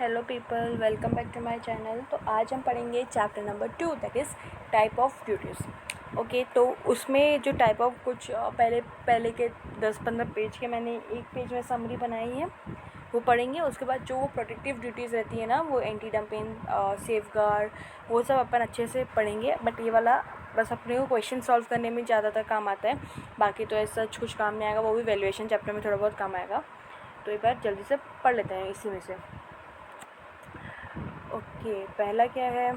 Hello people, welcome back to my channel. तो आज हम पढ़ेंगे chapter number 2, that is type of duties. Okay, तो उसमें जो टाइप ऑफ कुछ पहले के 10-15 पेज के मैंने एक पेज में समरी बनाई है वो पढ़ेंगे। उसके बाद जो वो प्रोटेक्टिव ड्यूटीज़ रहती है ना, वो एंटी डंपिंग, सेफ गार्ड, वो सब अपन अच्छे से पढ़ेंगे। बट ये वाला बस अपने को क्वेश्चन सॉल्व करने में ज़्यादातर काम आता है, बाकी तो ऐसा कुछ काम नहीं आएगा। वो भी वैल्यूएशन चैप्टर में थोड़ा बहुत काम आएगा। तो एक बार जल्दी से पढ़ लेते हैं इसी में से। ओके, पहला क्या है,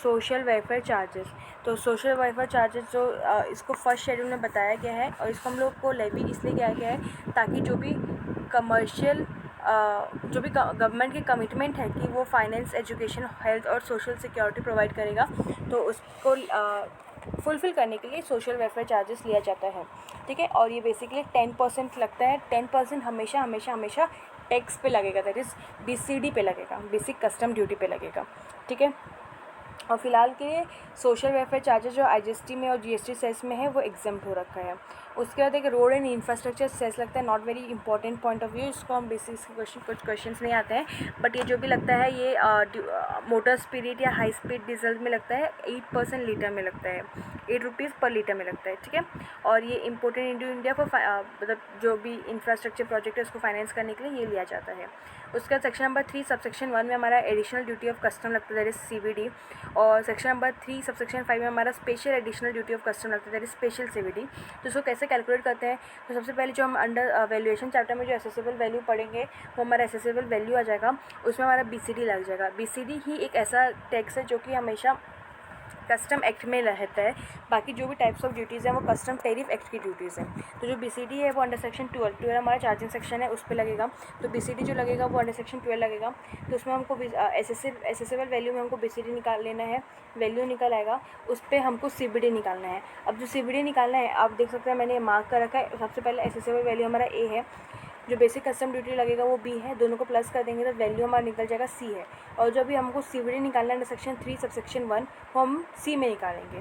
सोशल वेलफेयर चार्जेस। तो सोशल वेलफेयर चार्जेस जो इसको फर्स्ट शेड्यूल में बताया गया है और इसको हम लोग को लेवी इसलिए किया गया है ताकि जो भी कमर्शियल जो भी गवर्नमेंट की कमिटमेंट है कि वो फाइनेंस, एजुकेशन, हेल्थ और सोशल सिक्योरिटी प्रोवाइड करेगा, तो उसको फुलफ़िल करने के लिए सोशल वेलफेयर चार्जेस लिया जाता है। ठीक है, और ये बेसिकली 10% लगता है। 10% हमेशा हमेशा हमेशा टैक्स पे लगेगा, दैट इज़ BCD पे लगेगा, बेसिक कस्टम ड्यूटी पे लगेगा। ठीक है, और फिलहाल के लिए सोशल वेलफेयर चार्जेस जो IGST में और GST सेस में है वो एग्जाम्प्ट हो रखा है। उसके बाद एक रोड एंड इंफ्रास्ट्रक्चर सेस लगता है, not very important point of view. इसको हम बेसिक कुछ क्वेश्चंस नहीं आते हैं, बट ये जो भी लगता है ये मोटर स्पिरिट या हाई स्पीड डीजल में लगता है, 8% लीटर में लगता है, 8 रुपीज़ पर लीटर में लगता है। ठीक है, और ये इम्पोर्टेंट इंटू इंडिया फॉर मतलब जो भी इंफ्रास्ट्रक्चर प्रोजेक्ट है उसको फाइनेंस करने के लिए ये लिया जाता है। उसके बाद सेक्शन नंबर 3 सबसेक्शन 1 में हमारा एडिशनल ड्यूटी ऑफ कस्टम लगता है, दैट इज़ CVD। और सेक्शन नंबर 3 सबसेक्शन 5 में हमारा special additional duty of custom लगता है, दैट इज स्पेशल CVD। तो इसको कैसे कैलकुलेट करते हैं, तो सबसे पहले जो हम अंडर वैल्यूएशन चैप्टर में जो एसेसेबल वैल्यू पढ़ेंगे वो हमारा एसेसेबल वैल्यू आ जाएगा, उसमें हमारा BCD लग जाएगा। BCD ही एक ऐसा टैक्स है जो कि हमेशा कस्टम एक्ट में रहता है, बाकी जो भी टाइप्स ऑफ ड्यूटीज़ हैं वो कस्टम टैरिफ एक्ट की ड्यूटीज़ हैं। तो जो BCD है वो अंडर सेक्शन 12 हमारा चार्जिंग सेक्शन है उस पर लगेगा, तो BCD जो लगेगा वो अंडर सेक्शन 12 लगेगा। तो उसमें हमको एसेसेबल वैल्यू में हमको BCD निकाल लेना है, वैल्यू निकल आएगा, उस पर हमको CVD निकालना है। अब जो CVD निकालना है आप देख सकते हैं मैंने मार्क कर रखा है। सबसे पहले एसेसेबल वैल्यू हमारा A है, जो बेसिक कस्टम ड्यूटी लगेगा वो B है, दोनों को प्लस कर देंगे तो वैल्यू हमारा निकल जाएगा C है। और जो भी हमको CVD निकालना है सेक्शन 3 सबसेक्शन 1 वो हम C में निकालेंगे,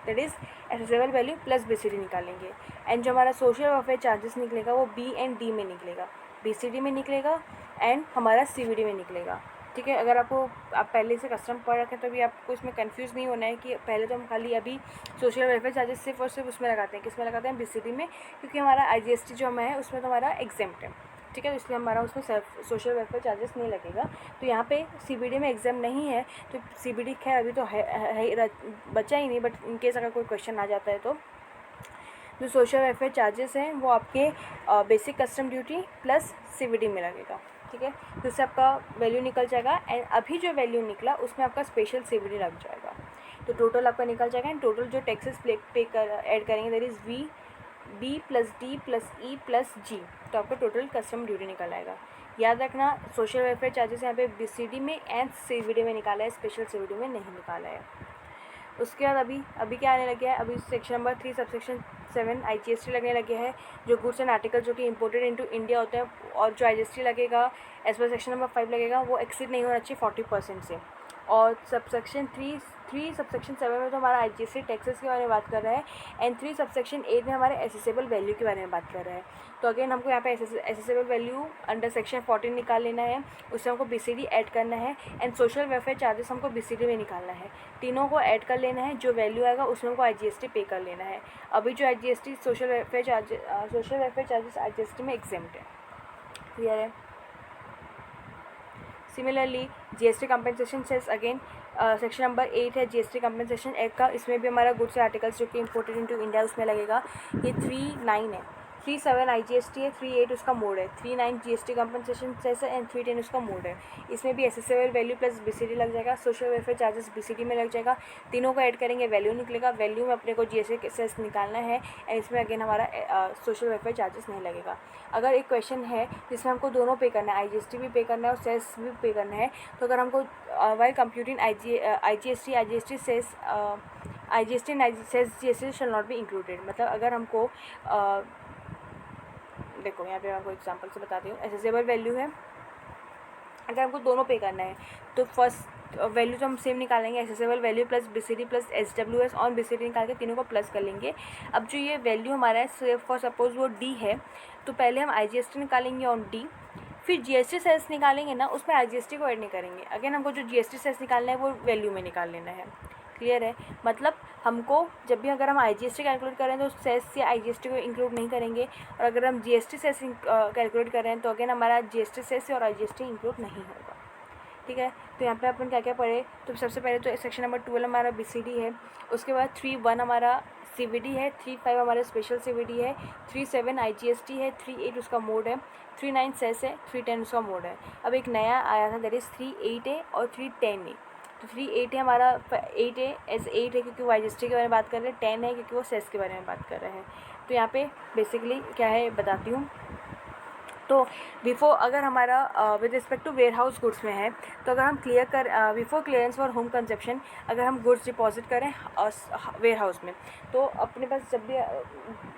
that is assessable value plus BCD निकालेंगे। एंड जो हमारा सोशल वेलफेयर चार्जेस निकलेगा वो B एंड D में निकलेगा, BCD में निकलेगा एंड हमारा CVD में निकलेगा। ठीक है, अगर आप पहले से कस्टम पढ़ रखें तो भी आपको इसमें कंफ्यूज नहीं होना है कि पहले तो हम खाली अभी सोशल वेलफेयर चार्जेस सिर्फ और सिर्फ उसमें लगाते हैं, किसमें लगाते हैं, BCD में, क्योंकि हमारा IGST जो हमें है उसमें तो हमारा एग्जाम्प्ट है। ठीक है, इसलिए हमारा उसमें सोशल वेलफेयर चार्जेस नहीं लगेगा। तो यहाँ पे CVD में एग्जाम नहीं है तो CVD खैर अभी तो है बचा ही नहीं, बट इनकेस अगर कोई क्वेश्चन आ जाता है तो जो सोशल वेलफेयर चार्जेस हैं वो आपके basic custom duty plus CVD में लगेगा। ठीक है, तो इससे आपका वैल्यू निकल जाएगा एंड अभी जो वैल्यू निकला उसमें आपका स्पेशल CVD लग जाएगा। तो टोटल आपका निकल जाएगा एंड टोटल जो टैक्सेस ऐड करेंगे that is B plus D plus E plus G, तो आपका टोटल कस्टम ड्यूटी निकल आएगा। याद रखना सोशल वेलफेयर चार्जेस यहाँ पे BCD में एंड CVD में निकाला है, स्पेशल CVD में नहीं निकाला है। उसके बाद अभी क्या आने लगे है, अभी सेक्शन नंबर 3 सबसेक्शन 7 IGST लगने लगे हैं, जो गुड्स एंड आर्टिकल जो कि इंपोर्टेड इनटू इंडिया होते हैं, और जो IGST लगेगा एज पर सेक्शन नंबर 5 लगेगा वो एक्सीड नहीं होना चाहिए 40% से। और सबसेक्शन 3 सबसेक्शन 7 में तो हमारा IGST टैक्सेस के बारे में बात कर रहा है एंड 3 सबसेक्शन 8 में हमारे एसेसेबल वैल्यू के बारे में बात कर रहा है। तो अगेन हमको यहाँ पे एसेसेबल वैल्यू अंडर सेक्शन 14 निकाल लेना है, उससे हमको BCD ऐड करना है एंड सोशल वेलफेयर चार्जेस हमको BCD में निकालना है। तीनों को ऐड कर लेना है, जो वैल्यू आएगा उसमें हमको IGST पे कर लेना है। अभी जो IGST social welfare charges IGST में एग्जेम्प्ट है। क्लियर है? Similarly GST compensation cess again section number 8 है GST कंपनसेशन एक्ट का, इसमें भी हमारा गुड्स आर्टिकल्स जो कि इंपोर्टेड इनटू इंडिया उसमें लगेगा। ये 3-9 है, 3-7 IGST है, 3-8 उसका मोड है, 3-9 GST कंपनसेशन सेस है एंड 3-10 उसका मोड है। इसमें भी एसेसेबल वैल्यू प्लस BCD लग जाएगा, सोशल वेलफेयर चार्जेस BCD में लग जाएगा, तीनों को ऐड करेंगे वैल्यू निकलेगा, वैल्यू में अपने को GST सेस निकालना है एंड इसमें अगेन हमारा सोशल वेलफेयर चार्जेस नहीं लगेगा। अगर एक क्वेश्चन है जिसमें हमको दोनों पे करना है, IGST भी पे करना है और सेस भी पे करना है, तो अगर हमको while computing IGST cess IGST and cess GST shall not be included, मतलब अगर हमको देखो यहाँ पे मैं आपको एग्जांपल से बताती हूँ। एसेसेबल वैल्यू है, अगर हमको दोनों पे करना है तो फर्स्ट वैल्यू तो हम सेम निकालेंगे, assessable value plus BCD plus SWS और BCD निकाल के तीनों को प्लस कर लेंगे। अब जो ये वैल्यू हमारा है फॉर सपोज वो D है, तो पहले हम IGST निकालेंगे ऑन D, फिर जीएसटी सेस निकालेंगे ना, उसमें आईजीएसटी को ऐड नहीं करेंगे। अगेन हमको जो जीएसटी सेस निकालना है वो वैल्यू में निकाल लेना है। क्लियर है? मतलब हमको जब भी अगर हम आईजीएसटी कैलकुलेट करें तो सेस या आईजीएसटी को इंक्लूड नहीं करेंगे, और अगर हम जीएसटी सेस कैलकुलेट करें तो अगेन हमारा जीएसटी सेस और आईजीएसटी इंक्लूड नहीं होगा। ठीक है, तो यहाँ पे अपन क्या क्या पढ़े, तो सबसे पहले तो सेक्शन नंबर 12 हमारा बीसीडी है, उसके बाद 3.1 हमारा सीवीडी है, 3.5 हमारा स्पेशल सीवीडी है, 3.7 आईजीएसटी है, 3.8 उसका मोड है, 3.9 सेस है, 3.10 उसका मोड है। अब एक नया आया था दैट इज़ 3.8 है और 3.10 है। तो 3.8 है हमारा 8 है, एज 8 है क्योंकि वो आईजीएसटी के बारे में बात कर रहे हैं, 10 है क्योंकि वो सेस के बारे में बात कर रहे हैं। तो यहाँ पे बेसिकली क्या है बताती हूँ। तो बिफोर अगर हमारा with respect to warehouse goods में है, तो अगर हम क्लियर कर before clearance for home consumption अगर हम गुड्स डिपॉजिट करें वेयर हाउस में, तो अपने पास जब भी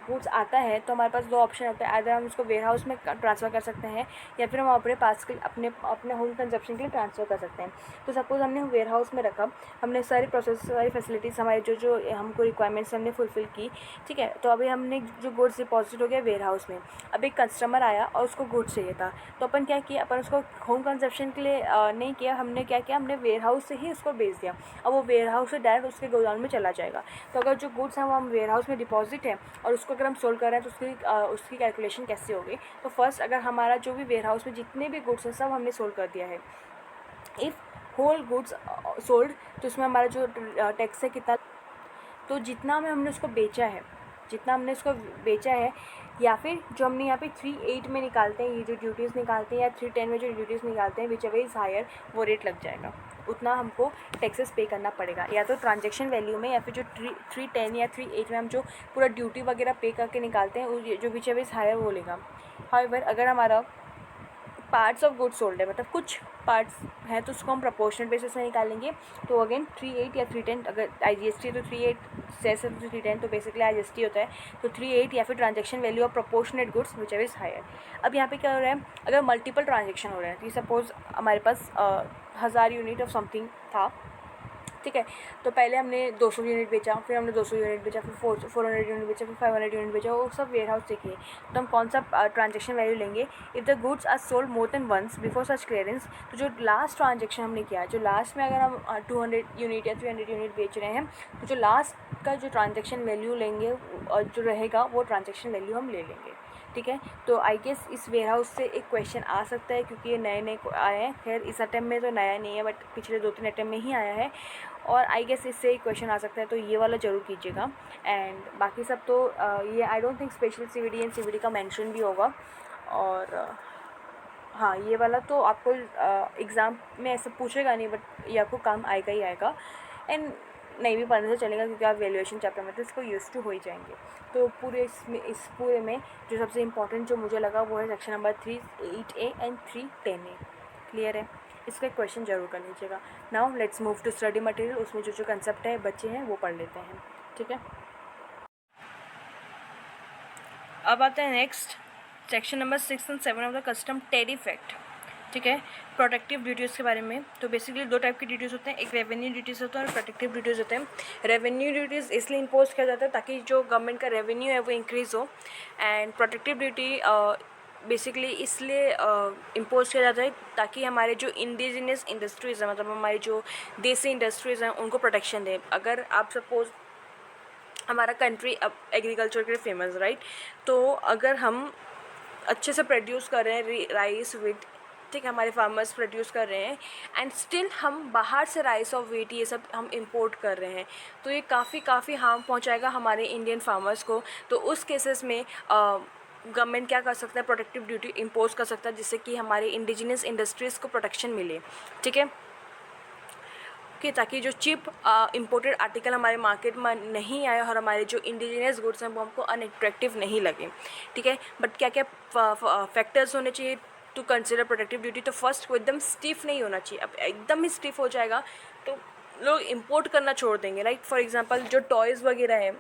गुड्स आता है तो हमारे पास दो ऑप्शन होते हैं, आइदर हम उसको वेयर हाउस में ट्रांसफ़र कर सकते हैं या फिर हम अपने पास के अपने होम कंजप्शन के लिए ट्रांसफ़र कर सकते हैं। तो सपोज़ हमने वेयर हाउस में रखा, हमने सारी प्रोसेस सारी फैसिलिटीज़ हमारी जो हमको रिक्वायरमेंट्स हमने फुलफ़िल की, ठीक है। तो अभी हमने जो गुड्स डिपॉजिट हो गया वेयर हाउस में, अब एक कस्टमर आया और उसको गुड्स चाहिए था, तो अपन क्या किया, अपन उसको होम कंजप्शन के लिए नहीं किया, हमने क्या किया, हमने वेयर हाउस से ही उसको भेज दिया। अब वो वेयर हाउस से डायरेक्ट उसके गोदाम में चला जाएगा। तो अगर जो गुड्स हैं वो हम वेयर हाउस में डिपॉजिट है और उसको अगर हम सोल्ड कर रहे हैं तो उसकी कैलकुलेशन कैसे होगी। तो फर्स्ट अगर हमारा जो भी वेयर हाउस में जितने भी गुड्स हैं सब हमने सोल्ड कर दिया है, इफ़ होल गुड्स सोल्ड, तो उसमें हमारा जो टैक्स है कितना, तो जितना में हमने उसको बेचा है, जितना हमने उसको बेचा है, या फिर जो हमने यहाँ पे 3.8 में निकालते हैं ये जो ड्यूटीज़ निकालते हैं, या 3.10 में जो ड्यूटीज़ निकालते हैं, विच एवर इज़ हायर वो रेट लग जाएगा, उतना हमको टैक्सेस पे करना पड़ेगा, या तो ट्रांजैक्शन वैल्यू में या फिर जो 3.10 या 3.8 में हम जो पूरा ड्यूटी वगैरह पे करके निकालते हैं जो विच एवर इज़ हायर वो लेगा। हाउएवर अगर हमारा पार्ट्स ऑफ गुड्स सोल्ड है, मतलब कुछ पार्ट्स हैं, तो उसको हम प्रोपोर्शनल बेसिस में निकालेंगे। तो अगेन 3.8 या 3.10 अगर आईजीएसटी है तो 3.8 सेस है तो 3.10, तो बेसिकली आईजीएसटी होता है, तो 3.8 या फिर transaction value of proportionate goods whichever is higher. अब यहाँ पे क्या हो रहा है, अगर मल्टीपल ट्रांजेक्शन हो रहे हैं, तो सपोज हमारे पास 1000 यूनिट ऑफ समथिंग था, ठीक है। तो पहले हमने 200 यूनिट बेचा, फिर हमने 200 यूनिट बेचा, फिर 400 यूनिट बेचा, फिर 500 यूनिट बेचा, वो सब वेयर हाउस से किए। तो हम कौन सा ट्रांजेक्शन वैल्यू लेंगे, if the goods are sold more than once before such clearance, तो जो लास्ट ट्रांजेक्शन हमने किया, जो लास्ट में अगर हम 200 यूनिट या 300 यूनिट बेच रहे हैं, तो जो लास्ट का जो ट्रांजेक्शन वैल्यू लेंगे और जो रहेगा वो ट्रांजेक्शन वैल्यू हम ले लेंगे, ठीक है। तो आई गेस इस वेयर हाउस से एक क्वेश्चन आ सकता है क्योंकि ये नए नए आए हैं, खैर इस अटैम्प्ट में तो नया नहीं है बट पिछले 2-3 अटैम्प्ट में ही आया है, और आई गेस इससे एक क्वेश्चन आ सकता है, तो ये वाला ज़रूर कीजिएगा। एंड बाकी सब तो ये I don't think special CVD and CVD का मेंशन भी होगा, और हाँ ये वाला तो आपको एग्ज़ाम में ऐसा पूछेगा नहीं, बट ये आपको काम आएगा ही आएगा, एंड नहीं भी पढ़ने से चलेगा क्योंकि आप वैल्यूएशन चैप्टर में तो इसको यूज़ टू हो ही जाएंगे। तो इस पूरे में जो सबसे इम्पोर्टेंट जो मुझे लगा वो है section number 3.8a and 3.10a। Clear है? इसका एक क्वेश्चन जरूर कर लीजिएगा। Now let's move to study material, उसमें जो जो कंसेप्ट है बच्चे हैं वो पढ़ लेते हैं, ठीक है। अब आते हैं next section number 6 and 7 of the custom tariff act, ठीक है। प्रोटेक्टिव ड्यूटीज़ के बारे में, तो बेसिकली दो टाइप की ड्यूटीज़ होते हैं, एक रेवेन्यू ड्यूटीज़ होता है और प्रोटेक्टिव ड्यूटीज़ होते हैं। रेवेन्यू ड्यूटीज़ इसलिए इम्पोज किया जाता है ताकि जो गवर्नमेंट का रेवेन्यू है वो इंक्रीज़ हो, एंड प्रोटेक्टिव ड्यूटी बेसिकली इसलिए इम्पोज किया जाता है ताकि हमारे जो इंडिजिनियस इंडस्ट्रीज़ हैं, मतलब हमारी जो देसी इंडस्ट्रीज़ हैं उनको प्रोटेक्शन दें। अगर आप सपोज हमारा कंट्री अब एग्रीकल्चर के लिए फेमस, राइट, तो अगर हम अच्छे से प्रोड्यूस कर रहे हैं राइस वीट, ठीक है, हमारे फार्मर्स प्रोड्यूस कर रहे हैं, एंड स्टिल हम बाहर से राइस और वीट ये सब हम इंपोर्ट कर रहे हैं, तो ये काफ़ी हार्म पहुंचाएगा हमारे इंडियन फार्मर्स को। तो उस केसेस में गवर्नमेंट क्या कर सकता है, प्रोटेक्टिव ड्यूटी इम्पोज कर सकता है जिससे कि हमारे इंडिजिनियस इंडस्ट्रीज़ को प्रोटेक्शन मिले, ठीक है, कि ताकि जो चिप इंपोर्टेड आर्टिकल हमारे मार्केट में नहीं आए और हमारे जो इंडिजिनियस गुड्स हैं वो हमको अनएट्रैक्टिव नहीं लगे, ठीक है। बट क्या क्या फैक्टर्स होने चाहिए टू कंसिडर प्रोटेक्टिव ड्यूटी, तो फर्स्ट वो एकदम स्टिफ नहीं होना चाहिए। अब एकदम ही स्टिफ हो जाएगा तो लोग इंपोर्ट करना छोड़ देंगे, राइट। फॉर एग्जांपल जो टॉयज़ वगैरह है,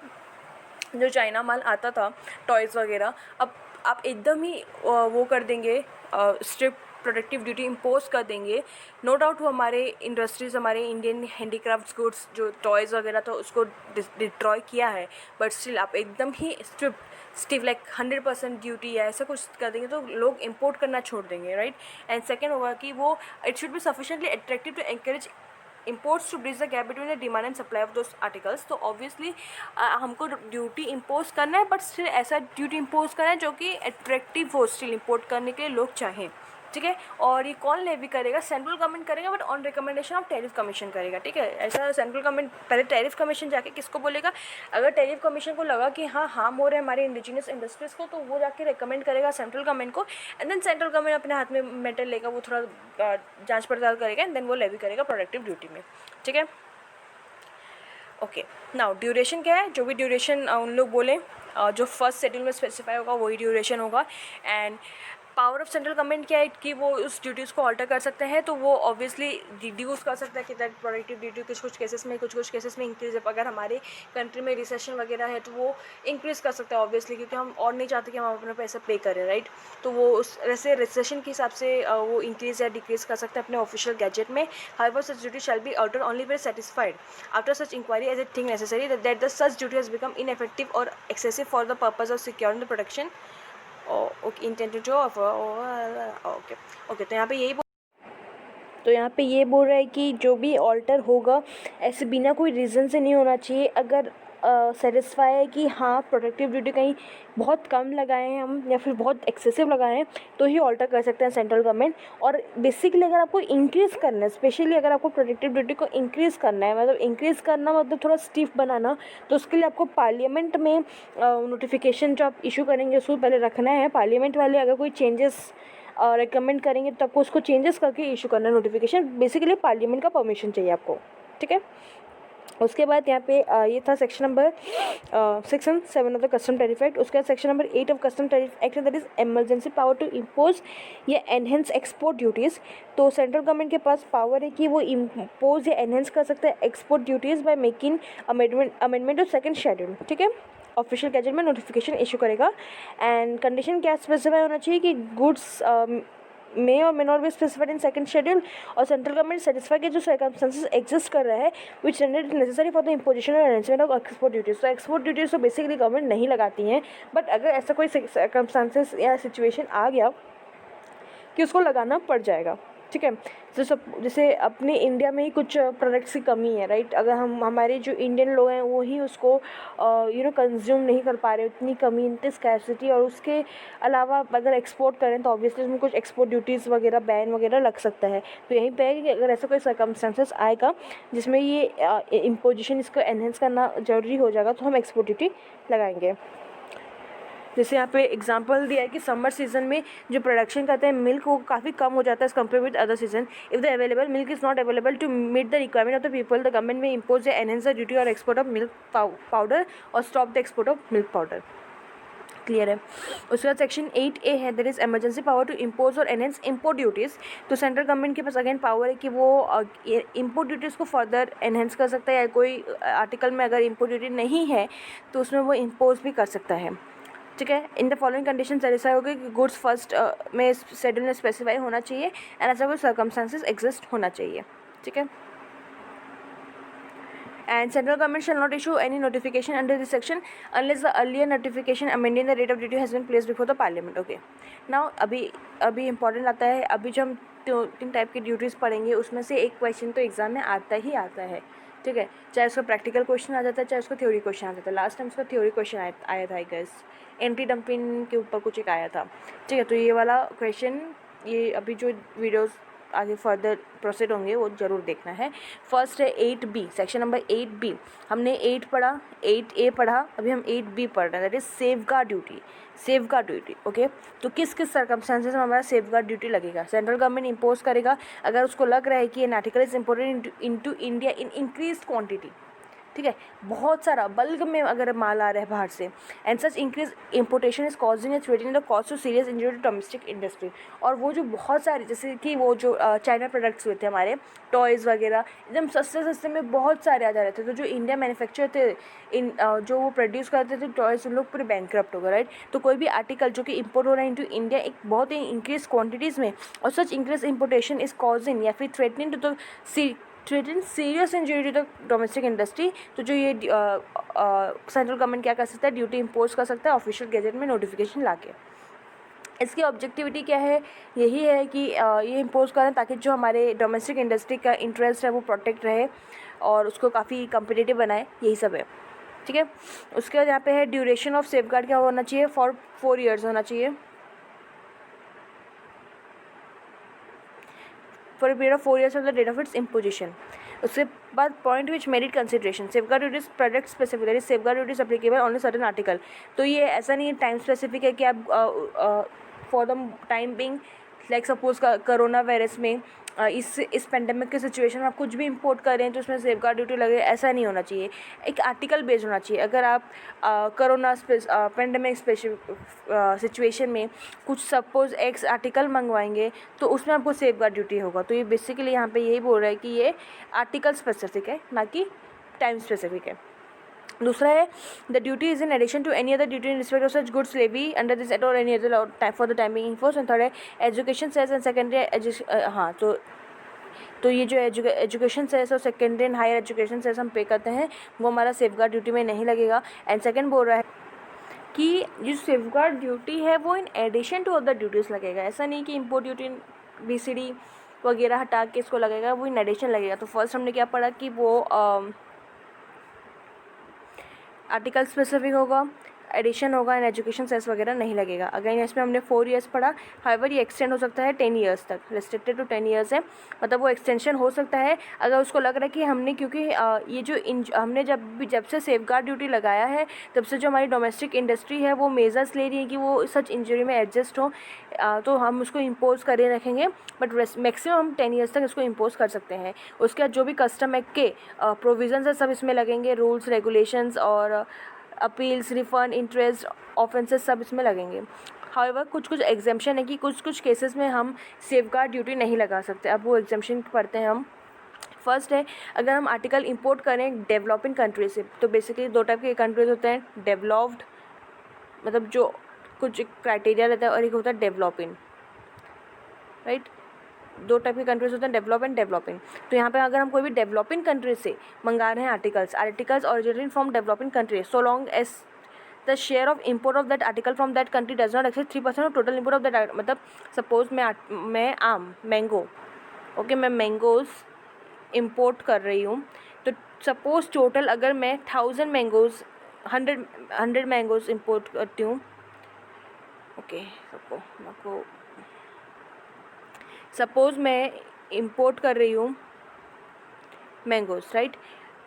जो चाइना माल आता था टॉयज़ वगैरह, अब आप एकदम ही वो कर देंगे स्ट्रिप प्रोडक्टिव ड्यूटी इम्पोज कर देंगे, नो डाउट वो हमारे इंडस्ट्रीज़, हमारे इंडियन हैंडीक्राफ्ट्स गुड्स जो टॉयज़ वगैरह तो उसको डिस्ट्रॉय किया है, बट स्टिल आप एकदम ही स्टिफ लाइक 100% ड्यूटी या ऐसा कुछ कर देंगे तो लोग इंपोर्ट करना छोड़ देंगे, राइट। एंड सेकेंड होगा कि वो it should be sufficiently attractive to encourage imports to bridge the gap between the demand and supply of those articles। तो ऑब्वियसली हमको ड्यूटी इम्पोज करना है, बट स्टिल ऐसा ड्यूटी इम्पोज करना है जो कि अट्रैक्टिव हो स्टिल इम्पोर्ट करने के लिए लोग चाहें, ठीक है। और ये कौन लेवी करेगा? सेंट्रल गवर्नमेंट करेगा, but on recommendation of tariff commission करेगा, ठीक है। ऐसा सेंट्रल गवर्नमेंट पहले टैरिफ कमीशन जाके किसको बोलेगा? अगर टैरिफ कमीशन को लगा कि हाँ हार्म हो रहा है हमारे इंडिजिनियस इंडस्ट्रीज़ को, तो वो जाके रिकमेंड करेगा सेंट्रल गवर्नमेंट को, एंड देन सेंट्रल गवर्नमेंट अपने हाथ में मैटर लेगा, वो थोड़ा जांच पड़ताल करेगा, एंड देन वो लेवी करेगा प्रोडक्टिव ड्यूटी में, ठीक है। ओके, नाउ ड्यूरेशन क्या है? जो भी ड्यूरेशन उन लोग बोलें, जो फर्स्ट शेड्यूल में स्पेसिफाई होगा वही ड्यूरेशन होगा। And power of central government क्या है कि वो उस ड्यूटीज़ को ऑल्टर कर सकते हैं, तो वो ऑब्वियसली रिड्यूस कर सकता है कि दैट प्रोडक्टिव ड्यूटी कुछ केसेस में इंक्रीज है। अगर हमारे कंट्री में रिसेशन वगैरह है तो वो इंक्रीज़ कर सकता है ऑब्वियसली, क्योंकि हम और नहीं चाहते कि हम अपना पैसा पे करें, राइट। तो वो उस वैसे रिसेशन के हिसाब से वो इंक्रीज़ या डिक्रीज़ कर सकते हैं अपने ऑफिशियल गैजेट में। However such duty shall be alter only where satisfied after such inquiry as a thing necessary that the such duty has become ineffective और excessive for the purpose of securing the protection okay intended to okay. तो यहाँ पे ये बोल रहा है कि जो भी ऑल्टर होगा ऐसे बिना कोई रीज़न से नहीं होना चाहिए। अगर सेटिस्फाई है कि हाँ प्रोटेक्टिव ड्यूटी कहीं बहुत कम लगाए हैं हम या फिर बहुत एक्सेसिव लगाए हैं, तो ही ऑल्टर कर सकते हैं सेंट्रल गवर्नमेंट। और बेसिकली अगर आपको इंक्रीज़ करना है, स्पेशली अगर आपको प्रोटेक्टिव ड्यूटी को इंक्रीज़ करना है, मतलब इंक्रीज़ करना मतलब थोड़ा स्टिफ बनाना, तो उसके लिए आपको पार्लियामेंट में नोटिफिकेशन जो आप इशू करेंगे उसको पहले रखना है। पार्लियामेंट वाले अगर कोई चेंजेस रिकमेंड करेंगे तो आपको उसको चेंजेस करके इशू करना है नोटिफिकेशन। बेसिकली पार्लियामेंट का परमिशन चाहिए आपको, ठीक है। उसके बाद यहाँ पे ये था section number 6 and 7 of the custom tariff act. उसके बाद section number 8 of custom tariff act that is emergency power to impose या एनहेंस एक्सपोर्ट ड्यूटीज़। तो सेंट्रल गवर्नमेंट के पास पावर है कि वो इम्पोज या एनहेंस कर सकता है export duties by making amendment of second schedule, ठीक है। ऑफिशियल गैजेट में नोटिफिकेशन इशू करेगा। एंड कंडीशन क्या स्पेसिफाई होना चाहिए कि गुड्स मे और may not be specified in second schedule, और सेंट्रल गवर्नमेंट सेटिस्फाई के जो सर्कमस्टेंसेस एग्जिस्ट कर रहा है which render it necessary for the imposition और अरेंजमेंट ऑफ एक्सपोर्ट ड्यूटीज। तो एक्सपोर्ट ड्यूटीज तो बेसिकली गवर्नमेंट नहीं लगाती हैं, बट अगर ऐसा कोई सर्कमस्टेंसेस या सिचुएशन आ गया कि उसको लगाना पड़ जाएगा, ठीक है। जैसे अपने इंडिया में ही कुछ प्रोडक्ट्स की कमी है, राइट। अगर हमारे जो इंडियन लोग हैं वो ही उसको कंज्यूम नहीं कर पा रहे, उतनी कमी, इतनी स्कैर्सिटी, और उसके अलावा अगर एक्सपोर्ट करें तो ऑब्वियसली उसमें कुछ एक्सपोर्ट ड्यूटीज़ वगैरह बैन वगैरह लग सकता है। तो यहीं पे है कि अगर ऐसा कोई सर्कमस्टेंसेस आएगा जिसमें ये इम्पोजिशन इसको एनहेंस करना ज़रूरी हो जाएगा तो हम एक्सपोर्ट ड्यूटी लगाएंगे। जैसे यहाँ पे एग्जांपल दिया है कि समर सीजन में जो प्रोडक्शन करते हैं मिल्क वो काफ़ी कम हो जाता है as compared with other season. If the available milk is not available to meet the requirement of the people, the government may impose enhance the duty और एक्सपोर्ट ऑफ मिल्क पाउडर और stop the export of milk powder. Clear है। उसके बाद section 8A है that is emergency power to impose और enhance import duties. तो central government के पास अगेन पावर है कि वो इम्पोर्ट ड्यूटीज़ को फर्दर एनहेंस कर सकता है, या कोई आर्टिकल में अगर इम्पोर्ट ड्यूटी नहीं है तो उसमें वो इम्पोज भी कर सकता है, ठीक है। इन द फॉलोइंग कंडीशन सेटिस्फाई हो गई कि गुड्स फर्स्ट में शेड्यूल में स्पेसिफाई होना चाहिए एंड ऐसा कोई सर्कमस्टेंसेस एग्जिस्ट होना चाहिए, ठीक है। And central government shall not issue any notification under this section unless the earlier notification amending the rate of duty has been placed before the parliament. Okay. Now अभी important आता है। अभी जो हम 3 टाइप की ड्यूटीज़ पढ़ेंगे उसमें से एक क्वेश्चन तो एग्जाम में आता ही आता है, ठीक है। चाहे उसका प्रैक्टिकल क्वेश्चन आ जाता है, चाहे उसका थ्योरी क्वेश्चन आ जाता है। लास्ट टाइम उसका थ्योरी क्वेश्चन आया था, आई गेस एंटी डंपिंग के ऊपर कुछ एक आया था, ठीक है। तो ये वाला क्वेश्चन, ये अभी जो वीडियोज़ आगे फर्दर प्रोसीड होंगे वो ज़रूर देखना है। फर्स्ट है 8B, सेक्शन नंबर 8B। हमने 8 पढ़ा, 8A पढ़ा, अभी हम 8B पढ़ रहे हैं, that is safeguard duty. Safeguard duty, okay. तो किस किस सर्कमस्टेंसेस में हमारा सेफगार्ड ड्यूटी लगेगा? सेंट्रल गवर्नमेंट इम्पोज करेगा अगर उसको लग रहा है कि an article is imported into India in increase quantity, ठीक है, बहुत सारा बल्क में अगर माल आ रहा है बाहर से, and such increase importation is causing a threatening the cost of serious injury to domestic industry. और वो जो बहुत सारे, जैसे कि वो जो चाइना प्रोडक्ट्स हुए थे हमारे, टॉयज़ वगैरह एकदम सस्ते सस्ते में बहुत सारे आ जा रहे थे, तो जो इंडिया मैन्युफैक्चर थे इन जो वो प्रोड्यूस करते थे टॉयज़, उन लोग पूरे बैंकरप्ट हो गए, राइट। तो कोई भी आर्टिकल जो कि इंपोर्ट हो रहा है इनटू इंडिया एक बहुत ही इंक्रीज क्वांटिटीज़ में, और such increase importation is causing या फिर threatening to the threaten serious injury to the domestic industry. तो जो ये सेंट्रल गवर्नमेंट क्या कर सकता है, ड्यूटी इम्पोज कर सकता है ऑफिशियल गैजेट में नोटिफिकेशन लाके। इसकी ऑब्जेक्टिविटी क्या है, यही है कि ये इम्पोज करें ताकि जो हमारे डोमेस्टिक इंडस्ट्री का इंटरेस्ट है वो प्रोटेक्ट रहे और उसको काफ़ी कम्पिटिटिव बनाए, यही सब है, ठीक है। उसके बाद यहाँ पे है ड्यूरेशन ऑफ सेफगार्ड क्या होना चाहिए, फॉर 4 years होना चाहिए, for a period of 4 years of the date of its imposition. उसके बाद point which merit consideration, safeguard duties product specific, that is safeguard duties applicable only certain article. तो ये ऐसा नहीं है टाइम स्पेसिफिक है कि आप for the time being, like suppose corona virus में इस पेंडेमिक के सिचुएशन में आप कुछ भी इंपोर्ट कर रहे हैं तो उसमें सेफगार्ड ड्यूटी लगे, ऐसा नहीं होना चाहिए। एक आर्टिकल बेस्ड होना चाहिए। अगर आप कोरोना पेंडेमिक सिचुएशन में कुछ सपोज एक्स आर्टिकल मंगवाएंगे तो उसमें आपको सेफगार्ड ड्यूटी होगा। तो ये बेसिकली यहाँ पे यही बोल रहा है कि ये आर्टिकल स्पेसिफिक है, ना कि टाइम स्पेसिफिक है। दूसरा है the duty is in addition to any other duty in respect of such goods levy under this act और any other for the timing in force. And third है एजुकेशन सेस एंड सेकेंडरी, हाँ तो ये जो education cess और secondary and higher education cess हम पे करते हैं वो हमारा सेफगार्ड ड्यूटी में नहीं लगेगा। एंड सेकेंड बोल रहा है कि जो सेफगार्ड ड्यूटी है वो in addition to other duties लगेगा। ऐसा नहीं कि इम्पोर्ट ड्यूटी BCD वगैरह हटा के इसको लगेगा, वो इन एडिशन लगेगा। तो फर्स्ट हमने क्या पढ़ा कि वो आर्टिकल स्पेसिफिक होगा, एडिशन होगा एंड एजुकेशन सेस वगैरह नहीं लगेगा। अगेन इसमें हमने 4 years पढ़ा, हाइवर ये एक्सटेंड हो सकता है 10 years तक, रिस्ट्रिक्टेड टू 10 years है, मतलब वो एक्सटेंशन हो सकता है अगर उसको लग रहा है कि हमने, क्योंकि ये जो हमने जब से सेफगार्ड ड्यूटी लगाया है तब से जो हमारी डोमेस्टिक इंडस्ट्री है वो मेजर्स ले रही है कि वो सच इंजरी में एडजस्ट हो, तो हम उसको इम्पोज करे रखेंगे, बट मैक्सिमम हम 10 years तक इसको इम्पोज कर सकते हैं। उसके बाद जो भी कस्टम एक्ट के प्रोविजंस है सब इसमें लगेंगे, रूल्स रेगुलेशंस और अपील्स, रिफंड, इंटरेस्ट, ऑफेंसेस सब इसमें लगेंगे। हाउएवर कुछ एग्जेम्पशन है कि कुछ केसेस में हम सेफगार्ड ड्यूटी नहीं लगा सकते। अब वो एग्जेम्पशन पढ़ते हैं हम। फर्स्ट है अगर हम आर्टिकल इंपोर्ट करें डेवलपिंग कंट्री से, तो बेसिकली 2 टाइप के कंट्रीज होते हैं, डेवलप्ड मतलब जो कुछ क्राइटेरिया रहता है, और एक होता है डेवलपिंग, राइट। 2 टाइप के कंट्रीज होते हैं, डेवलप एंड डेवलपिंग। तो यहाँ पे अगर हम कोई भी डेवलपिंग कंट्री से मंगा रहे हैं articles originating from developing country, so long as the share of import of that article from that country does not exceed 3% of total import of that, मतलब सपोज मैं मैंगो, ओके, मैं mangoes import कर रही हूँ, तो suppose total अगर मैं 1000 mangoes 100 mangoes import करती हूँ, ओके, सपोज़ मैं इंपोर्ट कर रही हूँ मैंगोज़, राइट।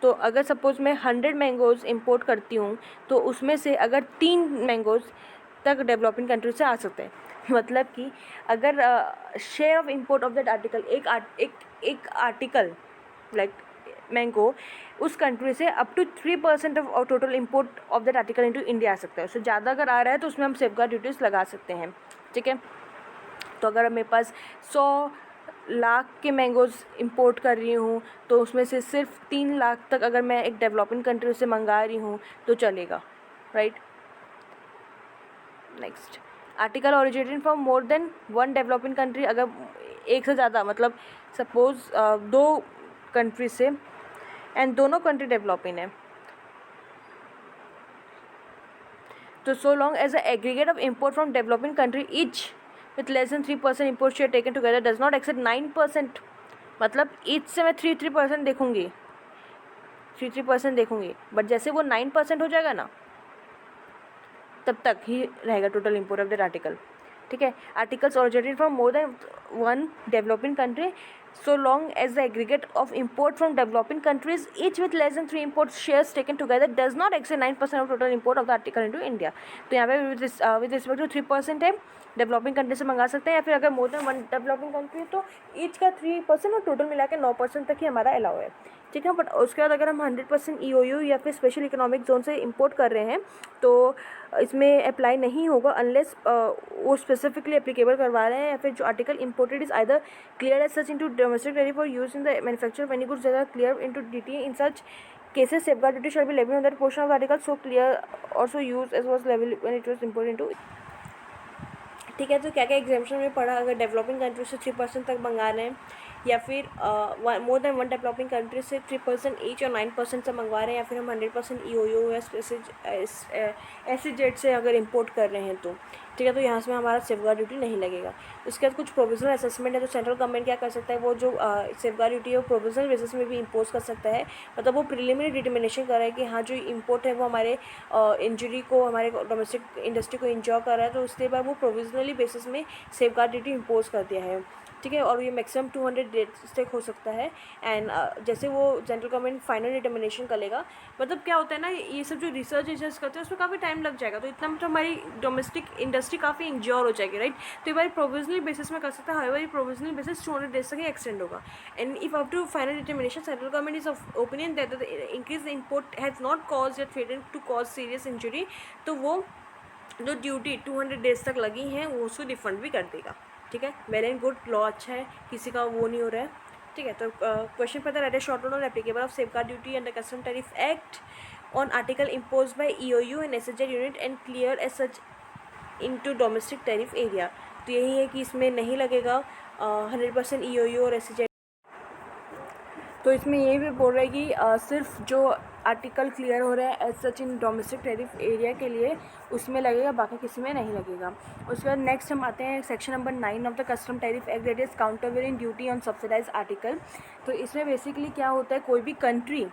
तो अगर सपोज़ मैं 100 मैंगोज़ इंपोर्ट करती हूँ तो उसमें से अगर 3 मैंगोज़ तक डेवलपिंग कंट्री से आ सकते हैं, मतलब कि अगर share of import of that article, एक आर्टिकल लाइक मैंगो उस कंट्री से up to 3% of total import of that article into India आ सकता है। उससे ज़्यादा अगर आ रहा है तो उसमें हम सेफगार्ड ड्यूटीज़ लगा सकते हैं, ठीक है। तो अगर मेरे पास 100 लाख के मैंगोज़ इंपोर्ट कर रही हूँ तो उसमें से सिर्फ 3 लाख तक अगर मैं एक डेवलपिंग कंट्री से मंगा रही हूँ तो चलेगा, right. Next, article originating from more than 1 developing country, अगर एक से ज़्यादा, मतलब सपोज 2 कंट्री से एंड दोनों कंट्री डेवलपिंग है, तो so long as a aggregate of import from developing country each with less than 3% import share taken together does not exceed 9%, मतलब ईच से मैं 3% देखूंगी, 3% देखूंगी, बट जैसे वो 9% हो जाएगा ना तब तक ही रहेगा total import of that article, ठीक है। Articles originated from more than 1 developing country so long as the aggregate of import from developing countries each with less than 3 import shares taken together does not exceed 9% of total import of the article into India. तो यहाँ पे with respect to 3% है, developing country से मंगा सकते हैं, या फिर अगर मोर देन 1 डेवलपिंग कंट्री है तो ईच का 3% और टोटल मिला के 9% तक ही हमारा अलाउ है, ठीक है। बट उसके बाद अगर हम 100% EOU या फिर स्पेशल इकोनॉमिक जोन से इंपोर्ट कर रहे हैं तो इसमें अप्लाई नहीं होगा अनलेस वो स्पेसिफिकली एप्लीकेबल करवा रहे हैं, या फिर जो article imported is either clear as such into domestic tariff और use in the manufacture when goods are clear into DTA। In such cases safeguard duty shall be levied on that portion of the article so clear or so used as was levied when it was imported into, ठीक है। तो क्या क्या exemption में पढ़ा, अगर developing country से 3% तक मंगा रहे हैं, या फिर मोर देन 1 डेवलपिंग कंट्री से 3% ईच और 9% से मंगवा रहे हैं, या फिर हम 100% EOU या SEZ से अगर इंपोर्ट कर रहे हैं तो, ठीक है। तो यहाँ से हमारा सेफगार्ड ड्यूटी नहीं लगेगा। उसके बाद कुछ प्रोविजनल असेसमेंट है, तो सेंट्रल गवर्नमेंट क्या कर सकता है, वो जो सेफगार्ड ड्यूटी है वो प्रोविजनल बेसिस में भी इम्पोज कर सकता है, मतलब वो प्रिलिमिनरी डिटर्मिनेशन कर रहा है कि हाँ जो इंपोर्ट है वो हमारे इंजरी को, हमारे डोमेस्टिक इंडस्ट्री को इंजॉय कर रहा है, तो उसके बाद वो प्रोविजनली बेसिस में सेफगार्ड ड्यूटी इम्पोज कर दिया है, ठीक है। और ये मैक्सिमम 200 डेज तक हो सकता है। एंड जैसे वो सेंट्रल गवर्नमेंट फाइनल डिटर्मिनेशन करेगा, मतलब क्या होता है ना, ये सब जो रिसर्च एजेंट्स करते हैं उसमें काफ़ी टाइम लग जाएगा, तो इतना मतलब हमारी डोमेस्टिक इंडस्ट्री काफ़ी इंजोर हो जाएगी, राइट। तो ये बारी प्रोविजनल बेसिस में कर सकता है, हर प्रोविजनल बेसिस 200 डेज तक एक्सटेंड होगा। And if after final determination central government is of opinion that the increase import has not cause yet threaten to cause serious injury, तो वो जो ड्यूटी 200 डेज तक लगी हैं वो उसको रिफंड भी कर देगा, ठीक है। वेल एंड गुड, लॉ अच्छा है, किसी का वो नहीं हो रहा है, ठीक है। तो क्वेश्चन पता रहता है short note applicable of safeguard duty under custom tariff act on article impose by EOU and SEZ unit and clear as such into domestic tariff area. तो यही है कि इसमें नहीं लगेगा 100% EOU और SEZ। तो इसमें ये भी बोल रहा है कि सिर्फ जो आर्टिकल क्लियर हो रहा है as such in domestic tariff area के लिए उसमें लगेगा, बाकी किसी में नहीं लगेगा। उसके बाद नेक्स्ट हम आते हैं section number 9 of the custom tariff act, that is countervailing duty on subsidize article. तो इसमें बेसिकली क्या होता है, कोई भी कंट्री,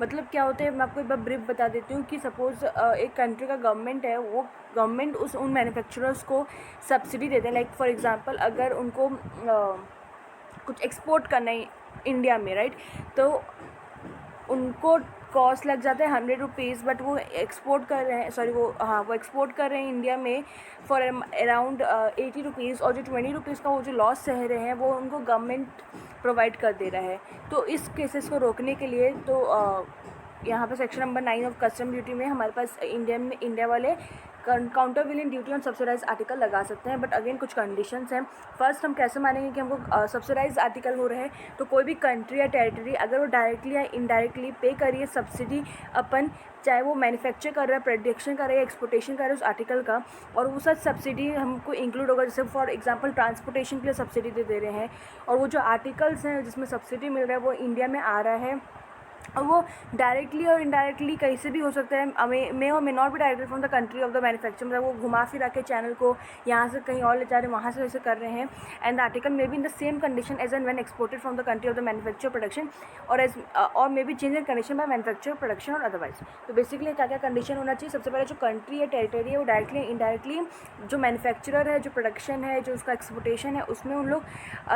मतलब क्या होता है, मैं आपको एक बार ब्रीफ बता देती हूँ कि सपोज़ एक कंट्री का गवर्नमेंट है, वो गवर्नमेंट उन मैन्युफैक्चरर्स को सब्सिडी देते हैं। लाइक फॉर एग्जांपल अगर उनको कुछ एक्सपोर्ट करना है इंडिया में, राइट, तो उनको कॉस्ट लग जाता है 100 रुपीज़, बट वो एक्सपोर्ट कर रहे हैं, वो एक्सपोर्ट कर रहे हैं इंडिया में फॉर अराउंड 80 रुपीज़, और जो 20 रुपीज़ का वो जो लॉस सह रहे हैं वो उनको गवर्नमेंट प्रोवाइड कर दे रहा है। तो इस केसेस को रोकने के लिए तो यहाँ पर section number 9 of custom duty में हमारे पास इंडिया वाले काउंटरवेयरिंग ड्यूटी ऑन सब्सिडाइज आर्टिकल लगा सकते हैं, बट अगेन कुछ कंडीशंस हैं। फर्स्ट हम कैसे मानेंगे कि हमको सब्सिडाइज आर्टिकल हो रहा है, तो कोई भी कंट्री या टेरिटरी अगर वो डायरेक्टली या इनडायरेक्टली पे करिए सब्सिडी अपन, चाहे वो मैन्युफैक्चर कर रहा है, प्रोडक्शन कर रहा है, एक्सपोर्टेशन कर रहा है उस आर्टिकल का, और वो सच सब्सिडी हमको इंक्लूड होगा। जैसे फॉर एग्जांपल ट्रांसपोर्टेशन के लिए सब्सिडी दे रहे हैं, और वो जो आर्टिकल्स हैं जिसमें सब्सिडी मिल रहा है वो इंडिया में आ रहा है, और वो डायरेक्टली और इनडायरेक्टली कहीं से भी हो सकता है, मे और मे नॉट भी directly from the country of the manufacture, मतलब वो घुमा फिरा के चैनल को यहाँ से कहीं और ले जा रहे हैं, वहाँ से वैसे कर रहे हैं। And the article may be in the same condition as and when exported from the country of the manufacture production और may be change in condition by manufacture production और अदरवाइज। तो बेसिकली क्या क्या कंडीशन होना चाहिए, सबसे पहले जो कंट्री या टेरिटरी है वो डायरेक्टली इनडायरेक्टली जो मैन्युफैक्चरर है, जो प्रोडक्शन है, जो उसका एक्सपोर्टेशन है, उसमें उन लोग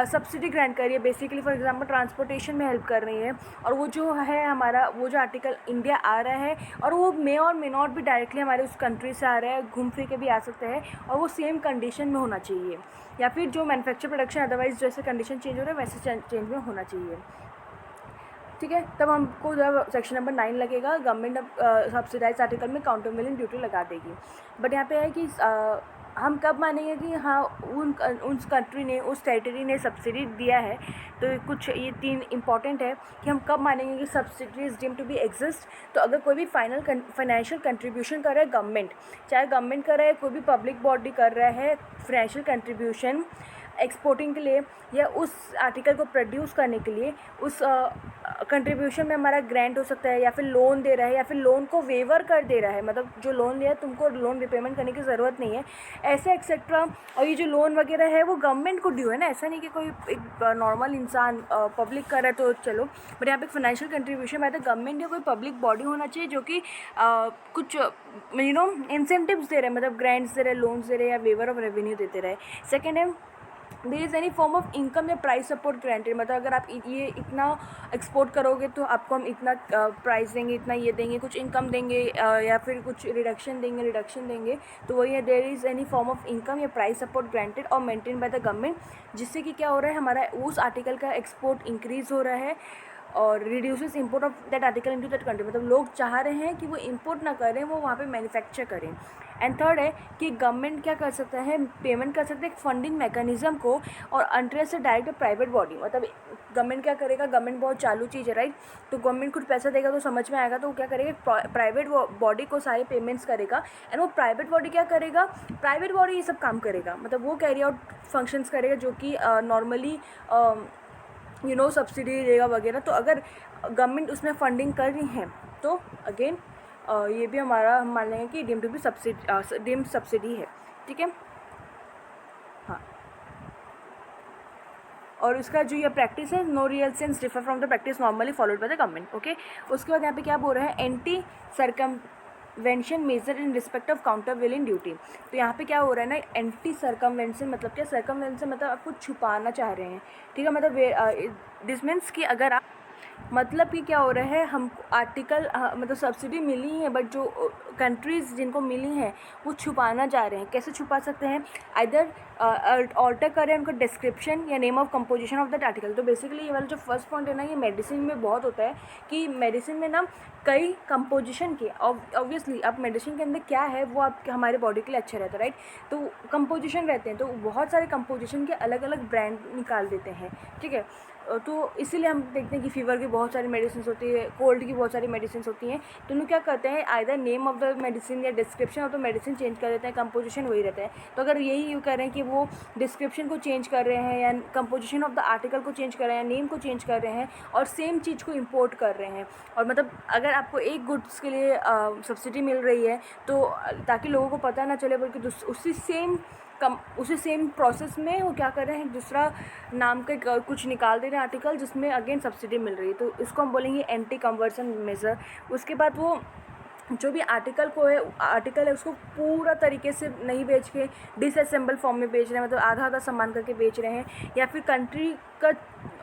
सब्सिडी ग्रांट करिए, बेसिकली फॉर एग्जाम्पल ट्रांसपोर्टेशन में हेल्प कर रही है, और वो जो है हमारा वो जो आर्टिकल इंडिया आ रहा है, और वो मे और मे नॉट भी डायरेक्टली हमारे उस कंट्री से आ रहा है, घूम फिर के भी आ सकता है, और वो सेम कंडीशन में होना चाहिए, या फिर जो मैन्युफैक्चर प्रोडक्शन अदरवाइज जैसे कंडीशन चेंज हो रहा है वैसे चेंज में होना चाहिए, ठीक है। तब हमको जब सेक्शन नंबर 9 लगेगा, गवर्नमेंट अब सब्सिडाइज आर्टिकल में काउंटरवेयरिंग ड्यूटी लगा देगी। बट यहाँ पे है कि हम कब मानेंगे कि हाँ उस कंट्री ने, उस टेरिटरी ने सब्सिडी दिया है, तो कुछ ये 3 इंपॉर्टेंट है कि हम कब मानेंगे कि subsidy is deemed to be exist. तो अगर कोई भी फाइनेंशियल कंट्रीब्यूशन कर रहा है गवर्नमेंट, चाहे गवर्नमेंट कर रहा है, कोई भी पब्लिक बॉडी कर रहा है फाइनेंशियल कंट्रीब्यूशन एक्सपोर्टिंग के लिए या उस आर्टिकल को प्रोड्यूस करने के लिए, उस कंट्रीब्यूशन में हमारा ग्रांट हो सकता है, या फिर लोन दे रहा है, या फिर लोन को वेवर कर दे रहा है, मतलब जो लोन लिया है तुमको लोन रिपेमेंट करने की ज़रूरत नहीं है, ऐसे एक्सेट्रा। और ये जो लोन वगैरह है वो गवर्नमेंट को ड्यू है ना, ऐसा नहीं कि कोई एक नॉर्मल इंसान पब्लिक कर रहा है तो चलो। बट यहाँ पे फाइनेंशियल कंट्रीब्यूशन में गवर्नमेंट या कोई पब्लिक बॉडी होना चाहिए जो कि कुछ इंसेंटिव्स दे रहे हैं, मतलब ग्रांट्स दे रहे हैं, लोन्स दे रहे हैं, या वेवर ऑफ रेवेन्यू देते रहे। सेकेंड है there is any form of income या प्राइस सपोर्ट ग्रांटेड, मतलब अगर आप ये इतना एक्सपोर्ट करोगे तो आपको हम इतना प्राइस देंगे, इतना ये देंगे, कुछ इनकम देंगे या फिर कुछ रिडक्शन देंगे। तो वही है, there is any form of income या प्राइस सपोर्ट ग्रांटेड और मेंटेन बाय द गवर्नमेंट, जिससे कि क्या हो रहा है, हमारा उस आर्टिकल का एक्सपोर्ट इंक्रीज़ हो रहा है और reduces import of that article into that country, मतलब लोग चाह रहे हैं कि वो इंपोर्ट ना करें, वो वहाँ पे मैन्युफैक्चर करें। एंड थर्ड है कि गवर्नमेंट क्या कर सकता है, पेमेंट कर सकते हैं एक फंडिंग मैकेनिज्म को और इंटरेस्ट से डायरेक्ट प्राइवेट बॉडी, मतलब गवर्नमेंट क्या करेगा, गवर्नमेंट बहुत चालू चीज़ है राइट, तो गवर्नमेंट कुछ पैसा देगा तो समझ में आएगा, तो वो क्या करेगा, प्राइवेट बॉडी को सारे पेमेंट्स करेगा एंड वो प्राइवेट बॉडी क्या करेगा, प्राइवेट बॉडी ये सब काम करेगा, मतलब वो कैरी आउट फंक्शंस करेगा जो कि नॉर्मली सब्सिडी देगा वगैरह। तो अगर गवर्नमेंट उसमें फंडिंग कर रही है तो अगेन ये भी हमारा हम मान लेंगे कि डीम टू बी सब्सिडी है, ठीक है। हाँ, और उसका जो ये प्रैक्टिस है, no real sense differ from the practice normally followed by the government, okay. उसके बाद यहाँ पे क्या बोल रहे हैं, anti circumvention measure in respect of countervailing duty. तो यहाँ पे क्या हो रहा है ना, एंटी सर्कमवेंशन मतलब क्या, सर्कमवेंशन मतलब आप कुछ छुपाना चाह रहे हैं, ठीक है, मतलब दिस मीन्स कि अगर आप, मतलब कि क्या हो रहा है, हम आर्टिकल मतलब सब्सिडी मिली है बट जो कंट्रीज़ जिनको मिली हैं वो छुपाना चाह रहे हैं। कैसे छुपा सकते हैं, आइदर ऑल्टर करें उनका डिस्क्रिप्शन या name of composition of that article. तो बेसिकली ये वाला जो फर्स्ट पॉइंट है ना, ये मेडिसिन में बहुत होता है कि मेडिसिन में ना कई कंपोजिशन के, ऑब्वियसली अब मेडिसिन के अंदर क्या है वो आपके हमारे बॉडी के लिए अच्छा रहता है राइट, तो कंपोजिशन रहते हैं, तो बहुत सारे कंपोजिशन के अलग अलग ब्रांड निकाल देते हैं, ठीक है। तो इसीलिए हम देखते हैं कि फ़ीवर की बहुत सारी मेडिसिन होती है, कोल्ड की बहुत सारी मेडिसिन होती हैं, तो उन्हें क्या करते हैं, either name of the medicine या description of the medicine change कर देते हैं, कंपोजिशन वही रहता है। तो अगर यही यूँ कह रहे हैं कि वो डिस्क्रिप्शन को चेंज कर रहे हैं या कंपोजिशन ऑफ द आर्टिकल को चेंज कर रहे हैं, नेम को चेंज कर रहे हैं और सेम चीज़ को इम्पोर्ट कर रहे हैं, और मतलब अगर आपको एक गुड्स के लिए सब्सिडी मिल रही है तो ताकि लोगों को पता ना चले, बल्कि उसी सेम प्रोसेस में वो क्या कर रहे हैं, दूसरा नाम का कुछ निकाल दे रहे हैं आर्टिकल जिसमें अगेन सब्सिडी मिल रही है, तो इसको हम बोलेंगे एंटी कन्वर्सन मेजर। उसके बाद वो जो भी आर्टिकल है उसको पूरा तरीके से नहीं बेच के डिसअसेंबल फॉर्म में बेच रहे हैं, मतलब आधा आधा सामान करके बेच रहे हैं, या फिर कंट्री का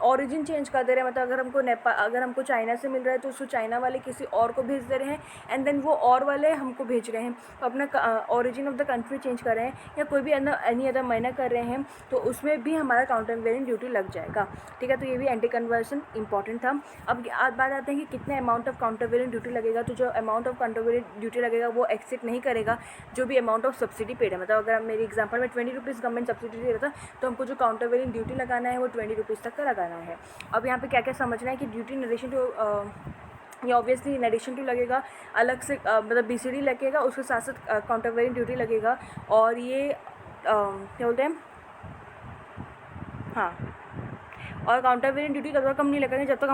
ओरिजिन चेंज कर दे रहे हैं, मतलब अगर हमको चाइना से मिल रहा है तो उसको चाइना वाले किसी और को भेज दे रहे हैं एंड देन वो और वाले हमको भेज रहे हैं, तो अपना origin of the country change कर रहे हैं, या कोई भी एनी अदर महीना कर रहे हैं, तो उसमें भी हमारा काउंटर वेरिएंट ड्यूटी लग जाएगा, ठीक है। तो ये भी एंटी कन्वर्सन इंपॉर्टेंट था। अब बात आते हैं कि कितने amount of counter variant duty लगेगा, तो जो amount of counter variant duty लगेगा वो एक्सेप्ट नहीं करेगा जो भी अमाउंट ऑफ सब्सिडी पेड है, मतलब अगर मेरी एग्जाम्पल में 20 रुपीज़ गवर्नमेंट सब्सिडी दे रहा था तो हमको जो काउंटर वेरिएंट ड्यूटी लगाना है वो 20 रुपीज़ तक का लगाना है। अब यहाँ पे क्या क्या समझना है कि ड्यूटी इन एडिशन टू, ये ऑब्वियसली इन एडिशन टू लगेगा, अलग से मतलब BCD लगेगा, उसके साथ साथ काउंटर वेरिएंट ड्यूटी लगेगा, और ये क्या बोलते हैं, हाँ, और काउंटर वेरिएंट ड्यूटी तब तक हम नहीं लगाएंगे जब तक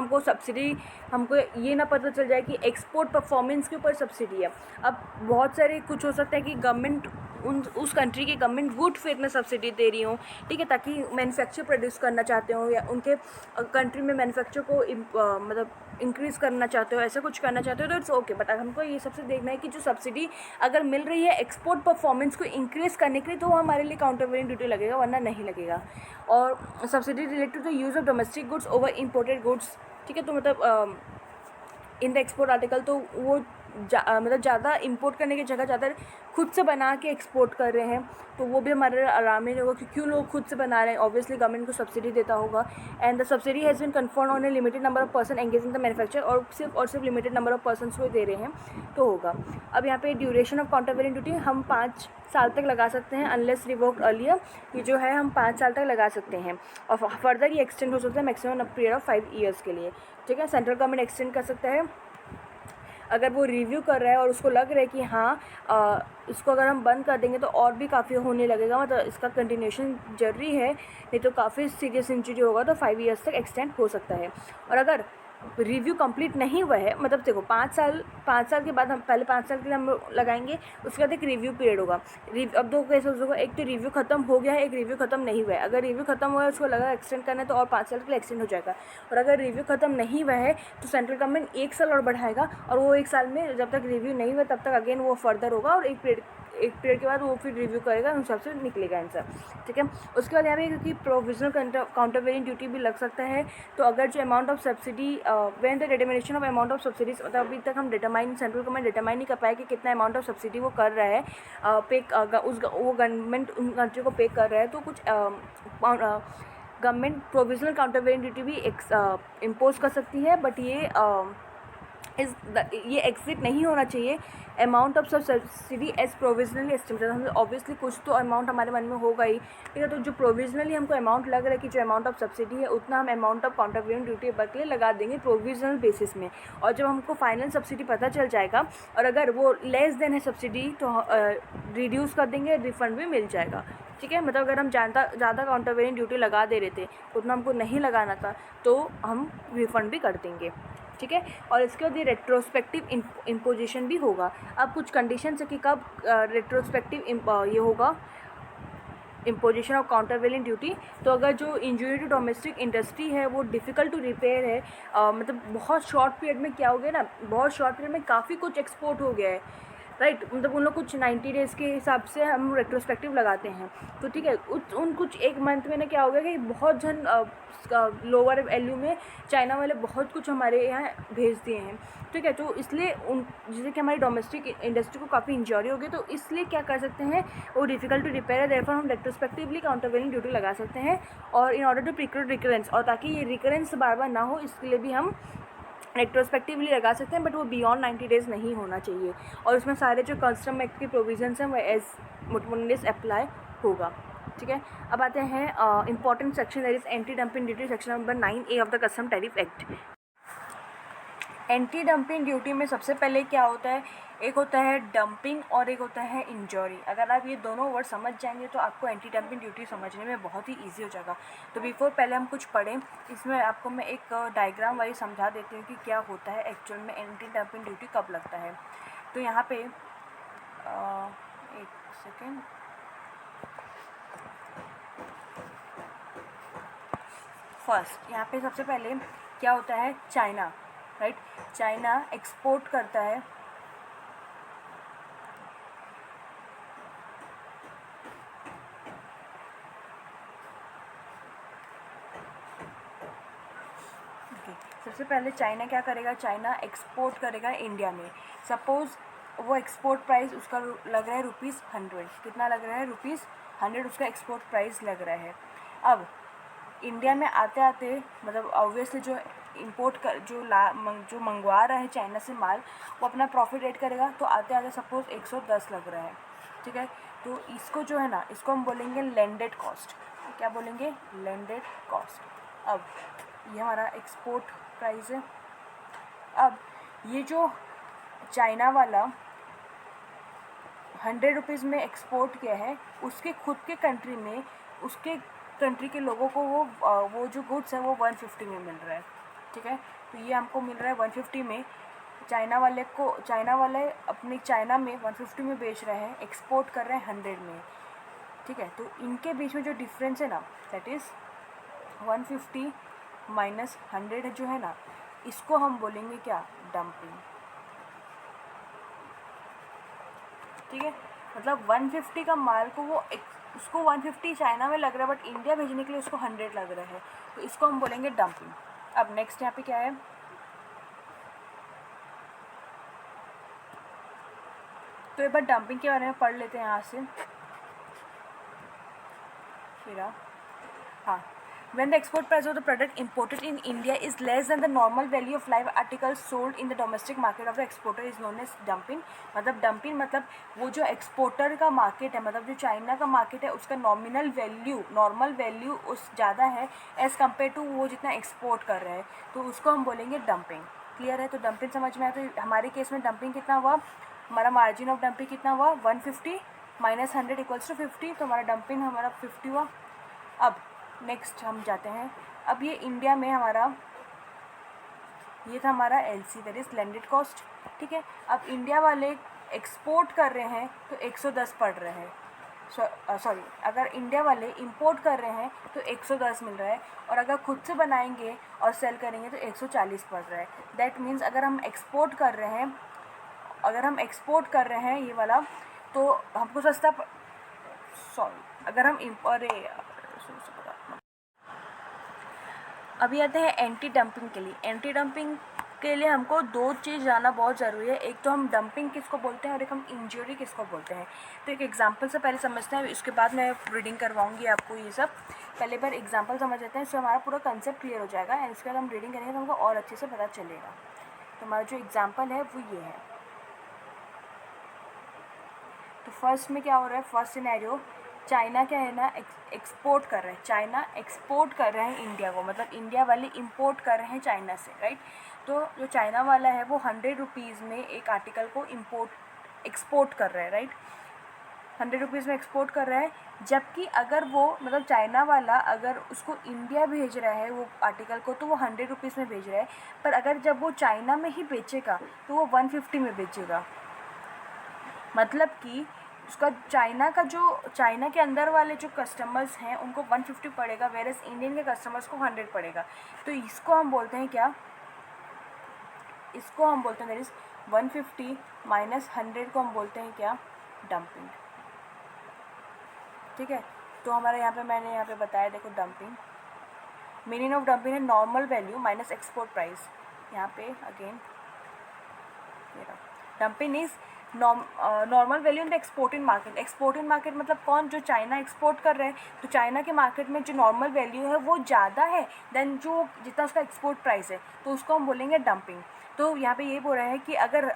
हमको ये ना पता चल जाए कि एक्सपोर्ट परफॉर्मेंस के ऊपर सब्सिडी है। अब बहुत सारे कुछ हो सकता है कि गवर्नमेंट उस कंट्री की गवर्नमेंट गुड फेथ में सब्सिडी दे रही हो, ठीक है, ताकि मैन्युफैक्चर प्रोड्यूस करना चाहते हो या उनके कंट्री में मैन्युफैक्चर को मतलब इंक्रीज़ करना चाहते हो, ऐसा कुछ करना चाहते हो तो इट्स ओके, बट हमको ये सबसे देखना है कि जो सब्सिडी अगर मिल रही है एक्सपोर्ट परफॉर्मेंस को इंक्रीज़ करने के लिए तो वो हमारे लिए काउंटर वेरिएंट ड्यूटी लगेगा, वरना नहीं लगेगा। और subsidy related to use of domestic goods over imported goods, ठीक है, तो मतलब इन द एक्सपोर्ट आर्टिकल तो वो मतलब ज़्यादा इंपोर्ट करने की जगह ज़्यादा खुद से बना के एक्सपोर्ट कर रहे हैं, तो वो भी हमारे आराम नहीं होगा कि क्यों लोग खुद से बना रहे हैं, ऑब्वियसली गवर्नमेंट को सब्सिडी देता होगा। And the subsidy has been conferred on a limited number of person engage in the manufacture, और सिर्फ लिमिटेड नंबर ऑफ पर्सन को दे रहे हैं तो होगा। अब यहाँ पे duration of counter variant duty हम 5 साल तक लगा सकते हैं अनलेस रिवोक्ड अर्लियर, ये जो है हम 5 साल तक लगा सकते हैं, और फर्दर ये एक्सटेंड हो सकता है मैक्सिमम पीरियड ऑफ 5 ईयर्स के लिए, ठीक है। सेंट्रल गवर्नमेंट एक्सटेंड कर सकता है अगर वो रिव्यू कर रहा है और उसको लग रहा है कि हाँ इसको अगर हम बंद कर देंगे तो और भी काफ़ी होने लगेगा, मतलब इसका कंटिन्यूशन जरूरी है, नहीं तो काफ़ी सीरियस इंजरी होगा, तो 5 ईयर्स तक एक्सटेंड हो सकता है। और अगर रिव्यू कंप्लीट नहीं हुआ है, मतलब देखो 5 साल के बाद हम पहले 5 साल के लिए हम लगाएंगे, उसके बाद एक रिव्यू पीरियड होगा। अब 2 केस होगा, एक तो रिव्यू खत्म हो गया है, एक रिव्यू खत्म नहीं हुआ है। अगर रिव्यू खत्म हुआ है उसको लगा एक्सटेंड करना है तो और 5 साल के लिए एक्सटेंड हो जाएगा, और अगर रिव्यू खत्म नहीं हुआ है तो सेंट्रल गवर्नमेंट 1 साल और बढ़ाएगा, और वो 1 साल में जब तक रिव्यू नहीं हुआ तब तक अगेन वो फर्दर होगा, और एक पीरियड के बाद वो फिर रिव्यू करेगा, उस हिसाब से निकलेगा आंसर, ठीक है। उसके बाद यहाँ पे क्योंकि प्रोविजनल काउंटर वेरिएंट ड्यूटी भी लग सकता है, तो अगर जो amount of subsidy when the determination of amount of subsidies, मतलब अभी तक हम डिटरमाइन, सेंट्रल गवर्नमेंट डिटरमाइन नहीं कर पाया कि कितना अमाउंट ऑफ सब्सिडी वो कर रहा है, पे वो गवर्नमेंट उन कंट्री को पे कर रहा है, तो कुछ government provisional counter variant duty भी इम्पोज कर सकती है, बट ये एग्जिट नहीं होना चाहिए amount of subsidy as provisionally estimated. हमें ऑब्वियसली कुछ तो अमाउंट हमारे मन में होगा ही, ठीक है, तो जो प्रोविजनली हमको अमाउंट लग रहा है कि जो अमाउंट ऑफ सब्सिडी है उतना हम amount of counter variant duty बदले लगा देंगे प्रोविजनल बेसिस में, और जब हमको फाइनल सब्सिडी पता चल जाएगा और अगर वो लेस देन है सब्सिडी तो रिड्यूस कर देंगे, रिफंड भी मिल जाएगा, ठीक है। मतलब अगर हम ज़्यादा काउंटर वेरिएंट ड्यूटी लगा दे रहे थे, उतना हमको नहीं लगाना था, तो हम रिफ़ंड भी कर देंगे, ठीक है। और इसके बाद ये रेट्रोस्पेक्टिव इम्पोजिशन भी होगा। अब कुछ कंडीशन है कि कब रेट्रोस्पेक्टिव ये होगा imposition of counter variant duty. तो अगर जो इंजरी टू डोमेस्टिक इंडस्ट्री है वो डिफ़िकल्ट टू रिपेयर है, मतलब बहुत शॉर्ट पीरियड में क्या हो गया ना, बहुत शॉर्ट पीरियड में काफ़ी कुछ एक्सपोर्ट हो गया है, राइट, मतलब उन लोग कुछ 90 डेज़ के हिसाब से हम रेट्रोस्पेक्टिव लगाते हैं, तो ठीक है, उन कुछ एक मंथ में ना क्या हो गया कि बहुत जन लोअर वैल्यू में चाइना वाले बहुत कुछ हमारे यहाँ भेज दिए हैं, ठीक है। तो इसलिए जैसे कि हमारी डोमेस्टिक इंडस्ट्री को काफ़ी इंजरी हो गई, तो इसलिए क्या कर सकते हैं, वो डिफ़िकल्ट टू रिपेयर है, देयरफॉर हम रेट्रोस्पेक्टिवली काउंटर वेरिएंट ड्यूटी लगा सकते हैं, और in order to preclude recurrence, और ताकि ये रिकरेंस बार बार ना हो इसके लिए भी हम रेट्रोस्पेक्टिवली लगा सकते हैं, बट वो बियॉन्ड 90 डेज़ नहीं होना चाहिए, और उसमें सारे जो कस्टम एक्ट के प्रोविजंस हैं वो एज मुटमुंडिस अप्लाई होगा, ठीक है। अब आते हैं important section, that is anti dumping duty, section number 9A of the custom tariff act. Anti dumping duty में सबसे पहले क्या होता है, एक होता है डंपिंग और एक होता है इंजरी। अगर आप ये दोनों वर्ड समझ जाएंगे तो आपको एंटी डंपिंग ड्यूटी समझने में बहुत ही ईजी हो जाएगा। तो बिफोर पहले हम कुछ पढ़ें, इसमें आपको मैं एक डायग्राम वाइज समझा देती हूँ कि क्या होता है एक्चुअल में, एंटी डंपिंग ड्यूटी कब लगता है। तो यहाँ पे एक सेकेंड, फर्स्ट यहाँ पे सबसे पहले क्या होता है, चाइना, राइट, चाइना एक्सपोर्ट करता है सबसे पहले चाइना क्या करेगा, चाइना एक्सपोर्ट करेगा इंडिया में। सपोज़ वो एक्सपोर्ट प्राइस उसका लग रहा है ₹100, कितना लग रहा है, ₹100 उसका एक्सपोर्ट प्राइस लग रहा है। अब इंडिया में आते आते, मतलब ऑब्वियसली जो इंपोर्ट कर जो मंगवा रहा है चाइना से माल, वो अपना प्रॉफिट रेट करेगा, तो आते आते सपोज़ 110 लग रहा है, ठीक है। तो इसको जो है ना, इसको हम बोलेंगे लैंडेड कॉस्ट। क्या बोलेंगे, लैंडेड कॉस्ट। अब ये हमारा एक्सपोर्ट प्राइस है। अब ये जो चाइना वाला ₹100 में एक्सपोर्ट किया है, उसके खुद के कंट्री में, उसके कंट्री के लोगों को वो जो गुड्स है वो 150 में मिल रहा है, ठीक है। तो ये हमको मिल रहा है 150 में, चाइना वाले अपने चाइना में 150 में बेच रहे हैं, एक्सपोर्ट कर रहे हैं 100 में, ठीक है। तो इनके बीच में जो डिफरेंस है ना, दैट इज़ 150 माइनस 100 जो है ना, इसको हम बोलेंगे क्या, डंपिंग, ठीक है। मतलब 150 का माल को उसको 150 चाइना में लग रहा है, बट इंडिया भेजने के लिए उसको 100 लग रहा है, तो इसको हम बोलेंगे डंपिंग। अब नेक्स्ट यहाँ पे क्या है, तो एक बार डंपिंग के बारे में पढ़ लेते हैं यहाँ से। फिर हाँ, when the export price of the product imported in India is less than the normal value of live articles sold in the domestic market of the exporter is known as dumping। मतलब dumping मतलब वो जो exporter का market है, मतलब जो China का market है, उसका नॉर्मल वैल्यू उस ज़्यादा है एज़ कम्पेयर टू वो जितना एक्सपोर्ट कर रहे हैं, तो उसको हम बोलेंगे डंपिंग। क्लियर है, तो डंपिंग समझ में आया। तो हमारे केस में डंपिंग कितना हुआ, हमारा मार्जिन ऑफ डंपिंग कितना हुआ, 150 माइनस 100 इक्वल्स टू 50, तो हमारा डंपिंग हमारा 50 हुआ। अब नेक्स्ट हम जाते हैं, अब ये इंडिया में हमारा, ये था हमारा LC, that is landed cost, ठीक है। अब इंडिया वाले एक्सपोर्ट कर रहे हैं तो 110 पड़ रहे हैं, सॉरी, अगर इंडिया वाले इंपोर्ट कर रहे हैं तो 110 मिल रहा है, और अगर खुद से बनाएंगे और सेल करेंगे तो 140 पड़ रहा है। दैट मीन्स अगर हम एक्सपोर्ट कर रहे हैं ये वाला, तो हमको सस्ता सॉरी अगर हम अभी आते हैं एंटी डंपिंग के लिए। एंटी डंपिंग के लिए हमको दो चीज़ जानना बहुत ज़रूरी है। एक तो हम डंपिंग किसको बोलते हैं और एक हम इंजरी किसको बोलते हैं। तो एक एग्जांपल से पहले समझते हैं, इसके बाद मैं रीडिंग करवाऊंगी आपको ये सब। पहले बार एग्जांपल समझ लेते हैं, इससे हमारा पूरा कंसेप्ट क्लियर हो जाएगा एंड इसके बाद हम रीडिंग करेंगे तो हमको और अच्छे से पता चलेगा। तो हमारा जो एग्जाम्पल है वो ये है। तो फर्स्ट में क्या हो रहा है, फर्स्ट सिनेरियो, चाइना क्या है ना एक्सपोर्ट कर रहे हैं, चाइना एक्सपोर्ट कर रहे हैं इंडिया को, मतलब इंडिया वाले इंपोर्ट कर रहे हैं चाइना से, राइट। तो जो चाइना वाला है वो 100 रुपीज़ में एक आर्टिकल को एक्सपोर्ट कर रहा है, राइट। 100 रुपीज़ में एक्सपोर्ट कर रहा है, जबकि अगर वो मतलब चाइना वाला अगर उसको इंडिया भेज रहा है वो आर्टिकल को तो वो 100 रुपीज़ में भेज रहा है, पर अगर जब वो चाइना में ही बेचेगा तो वो 150 में बेचेगा। मतलब कि उसका चाइना के अंदर वाले जो कस्टमर्स हैं उनको 150 पड़ेगा, वेरस इंडियन के कस्टमर्स को 100 पड़ेगा। तो इसको हम बोलते हैं क्या, इसको हम बोलते हैं दैट इज़ 150 माइनस 100 को हम बोलते हैं क्या, डंपिंग। ठीक है, तो हमारे यहाँ पे मैंने यहाँ पे बताया, देखो डंपिंग, मीनिंग ऑफ डंपिंग है normal value minus export price. यहाँ पे again dumping is normal value in the exporting market. Exporting market मतलब कौन, जो चाइना एक्सपोर्ट कर रहे हैं, तो चाइना के मार्केट में जो नॉर्मल वैल्यू है वो ज़्यादा है देन जो जितना उसका एक्सपोर्ट प्राइस है, तो उसको हम बोलेंगे डंपिंग। तो यहाँ पे ये बोल रहा है कि अगर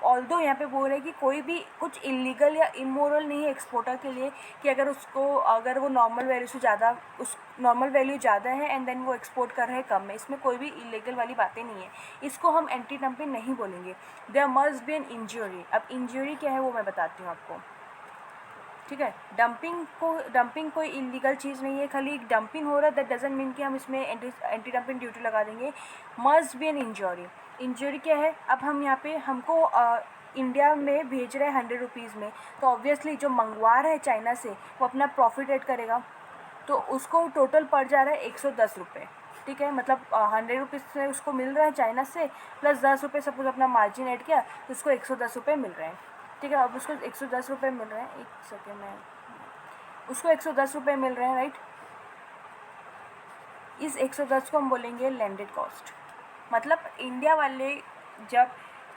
ऑल्दो यहाँ पे बोल रहे हैं कि कोई भी कुछ इलीगल या इमोरल नहीं है एक्सपोर्टर के लिए, कि अगर वो नॉर्मल वैल्यू से ज़्यादा, उस नॉर्मल वैल्यू ज़्यादा है एंड देन वो एक्सपोर्ट कर रहे हैं कम में, इसमें कोई भी इलीगल वाली बातें नहीं है, इसको हम एंटी डंपिंग नहीं बोलेंगे। There must be an injury. अब इंजरी क्या है वो मैं बताती हूँ आपको, ठीक है। डंपिंग कोई इलीगल चीज़ नहीं है, खाली डंपिंग हो रहा है दैट डजंट मीन कि हम इसमें एंटी डंपिंग ड्यूटी लगा देंगे। Must be an injury. Injury क्या है, अब हम यहाँ पे हमको इंडिया में भेज रहे हैं 100 रुपीज़ में, तो ऑब्वियसली जो मंगवा रहा है चाइना से वो अपना प्रॉफिट ऐड करेगा, तो उसको टोटल पड़ जा रहा है 110 रुपये। ठीक है, मतलब 100 रुपीज़ से उसको मिल रहा है चाइना से, प्लस 10 रुपये सपोज अपना मार्जिन ऐड किया तो उसको 110 रुपये मिल रहे हैं। ठीक है, अब उसको 110 रुपये मिल रहे हैं, एक सेकेंड में, उसको 110 रुपये मिल रहे हैं, राइट। इस 110 को हम बोलेंगे लैंडेड कॉस्ट। मतलब इंडिया वाले जब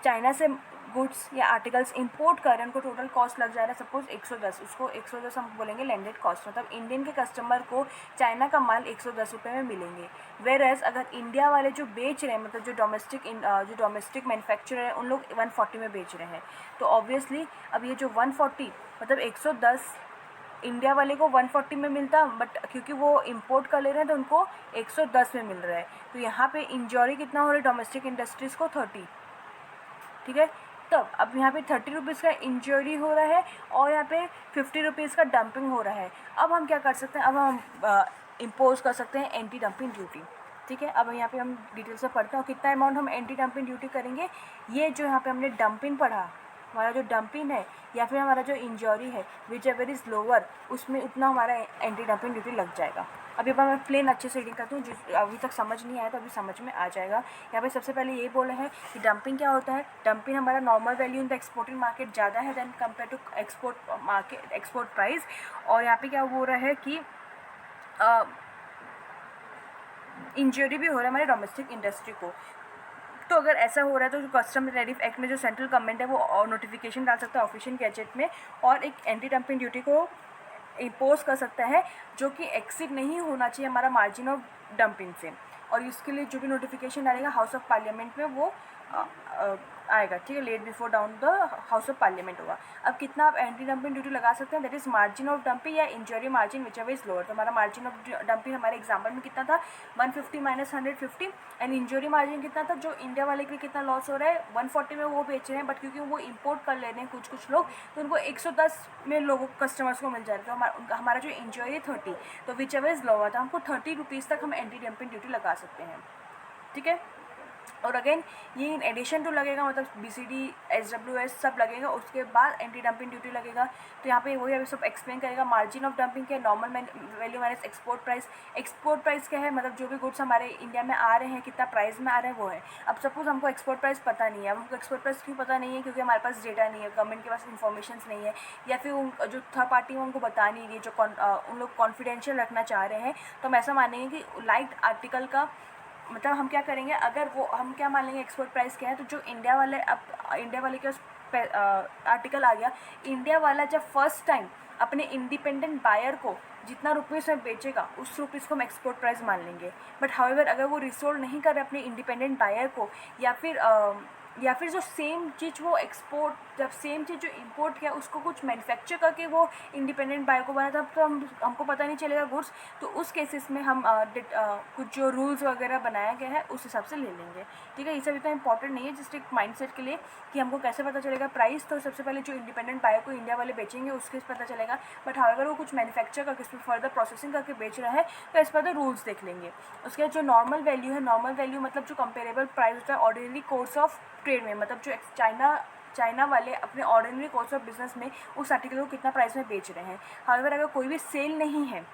चाइना से गुड्स या आर्टिकल्स इंपोर्ट कर रहे हैं, उनको टोटल कॉस्ट लग जा रहा है सपोज 110, उसको 110 हम बोलेंगे लैंडेड कॉस्ट। मतलब इंडियन के कस्टमर को चाइना का माल 110 रुपये में मिलेंगे, वेरएज अगर इंडिया वाले जो बेच रहे हैं, मतलब जो डोमेस्टिक मैन्युफैक्चरर है उन लोग 140 में बेच रहे हैं, तो ऑब्वियसली अब ये जो 140 मतलब 110 इंडिया वाले को 140 में मिलता, बट क्योंकि वो इंपोर्ट कर ले रहे हैं तो उनको 110 में मिल रहा है। तो यहाँ पे इंजरी कितना हो रहा है डोमेस्टिक इंडस्ट्रीज़ को, 30। ठीक है, तब अब यहाँ पे 30 रुपीज़ का इंजरी हो रहा है और यहाँ पे 50 रुपीज़ का डंपिंग हो रहा है। अब हम क्या कर सकते हैं, अब हम इम्पोज कर सकते हैं एंटी डंपिंग ड्यूटी। ठीक है, अब यहाँ पे हम डिटेल से पढ़ते हैं और कितना अमाउंट हम एंटी डंपिंग ड्यूटी करेंगे। ये जो यहाँ पे हमने डंपिंग पढ़ा, हमारा जो डंपिंग है या फिर हमारा जो इंजरी है, विच एवर इज़ लोअर, उसमें उतना हमारा एंटी डंपिंग ड्यूटी लग जाएगा। अभी अब मैं प्लेन अच्छे से रीडिंग करती हूँ, जिस अभी तक समझ नहीं आया तो अभी समझ में आ जाएगा। यहाँ पे सबसे पहले यही बोला है कि डंपिंग क्या होता है। डंपिंग हमारा normal value in the exporting market ज़्यादा है than compare to export price. और यहाँ पे क्या हो रहा है कि इंजरी भी हो रहा है हमारे डोमेस्टिक इंडस्ट्री को। तो अगर ऐसा हो रहा है तो जो कस्टम टैरिफ एक्ट में जो सेंट्रल गवर्नमेंट है वो नोटिफिकेशन डाल सकता है ऑफिशियल गैजेट में और एक एंटी डंपिंग ड्यूटी को इम्पोज कर सकता है, जो कि एक्सीड नहीं होना चाहिए हमारा मार्जिन ऑफ डंपिंग से। और इसके लिए जो भी नोटिफिकेशन डालेगा हाउस ऑफ पार्लियामेंट में वो आएगा। ठीक है, laid before down the house of parliament होगा। अब कितना आप एंटी डंपिंग ड्यूटी लगा सकते हैं, that is margin of dumping या injury margin whichever is lower. तो हमारा मार्जिन ऑफ डंपिंग हमारे एग्जाम्पल में कितना था, 150 माइनस 150, एंड इंजरी मार्जिन कितना था, जो इंडिया वाले के लिए कितना लॉस हो रहा है, 140 में वो बेच रहे हैं, बट क्योंकि वो इंपोर्ट कर ले रहे हैं कुछ लोग, तो उनको 110 में लोगों कस्टमर्स को मिल जा रहा है। तो हमारा जो इंजरी है 30, तो विच एवर इज लोअर था, हमको 30 रुपीज़ तक हम एंटी डंपिंग ड्यूटी लगा सकते हैं। ठीक है, और अगेन ये इन एडिशन टू लगेगा, मतलब BCD SWS सब लगेगा, उसके बाद एंटी डंपिंग ड्यूटी लगेगा। तो यहाँ पे वही अभी सब एक्सप्लेन करेगा। मार्जिन ऑफ डंपिंग क्या है, normal value minus export price. Export price क्या है, मतलब जो भी गुड्स हमारे इंडिया में आ रहे हैं कितना प्राइस में आ रहे हैं वो है। अब सपोज हमको एक्सपोर्ट प्राइस पता नहीं है, अब हमको एक्सपोर्ट प्राइस क्यों पता नहीं है, क्योंकि हमारे पास डेटा नहीं है, गवर्नमेंट के पास इन्फॉर्मेशन नहीं है, या फिर जो थर्ड पार्टी है उनको बता नहीं रही है, जो उन लोग कॉन्फिडेंशियल रखना चाह रहे हैं। तो हम ऐसा मानेंगे कि लाइट आर्टिकल का मतलब हम क्या करेंगे, अगर वो हम क्या मान लेंगे एक्सपोर्ट प्राइस क्या है, तो जो इंडिया वाले, अब इंडिया वाले के आर्टिकल आ गया, इंडिया वाला जब फर्स्ट टाइम अपने इंडिपेंडेंट बायर को जितना रुपीज़ में बेचेगा उस रुपीज़ को हम एक्सपोर्ट प्राइस मान लेंगे। बट हाउएवर अगर वो रिसोल्ड नहीं करे अपने इंडिपेंडेंट बायर को, या फिर जो सेम चीज़ वो एक्सपोर्ट, जब सेम चीज़ जो इंपोर्ट किया उसको कुछ मैन्युफैक्चर करके वो इंडिपेंडेंट बायर को बना, तब तो हमको पता नहीं चलेगा गुड्स। तो उस केसेस में हम कुछ जो रूल्स वगैरह बनाया गया है उस हिसाब से ले लेंगे। ठीक है, ये सब इतना इंपॉर्टेंट नहीं है, जस्ट एक माइंडसेट के लिए कि हमको कैसे पता चलेगा प्राइस। तो सबसे पहले जो इंडिपेंडेंट बायर को इंडिया वाले बेचेंगे उसके पता चलेगा। बट हाउएवर वो कुछ मैन्युफैक्चर करके उसमें फर्दर प्रोसेसिंग करके बेच रहा है तो एज पर द रूल्स देख लेंगे। उसके बाद जो नॉर्मल वैल्यू है, नॉर्मल वैल्यू मतलब जो कंपेरेबल प्राइस होता है ऑर्डिनरी कोर्स ऑफ ट्रेड में, मतलब जो चाइना वाले अपने ऑर्डिनरी कोर्स ऑफ बिजनेस में उस आर्टिकल को कितना प्राइस में बेच रहे हैं। हाउएवर अगर कोई भी सेल नहीं है,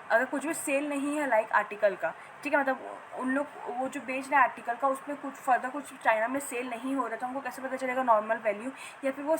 अगर कुछ भी सेल नहीं है लाइक आर्टिकल का, ठीक है, मतलब उन लोग वो जो बेच रहे हैं आर्टिकल का उसमें कुछ फर्दर कुछ चाइना में सेल नहीं हो रहा, तो हमको कैसे पता चलेगा नॉर्मल वैल्यू। या फिर वो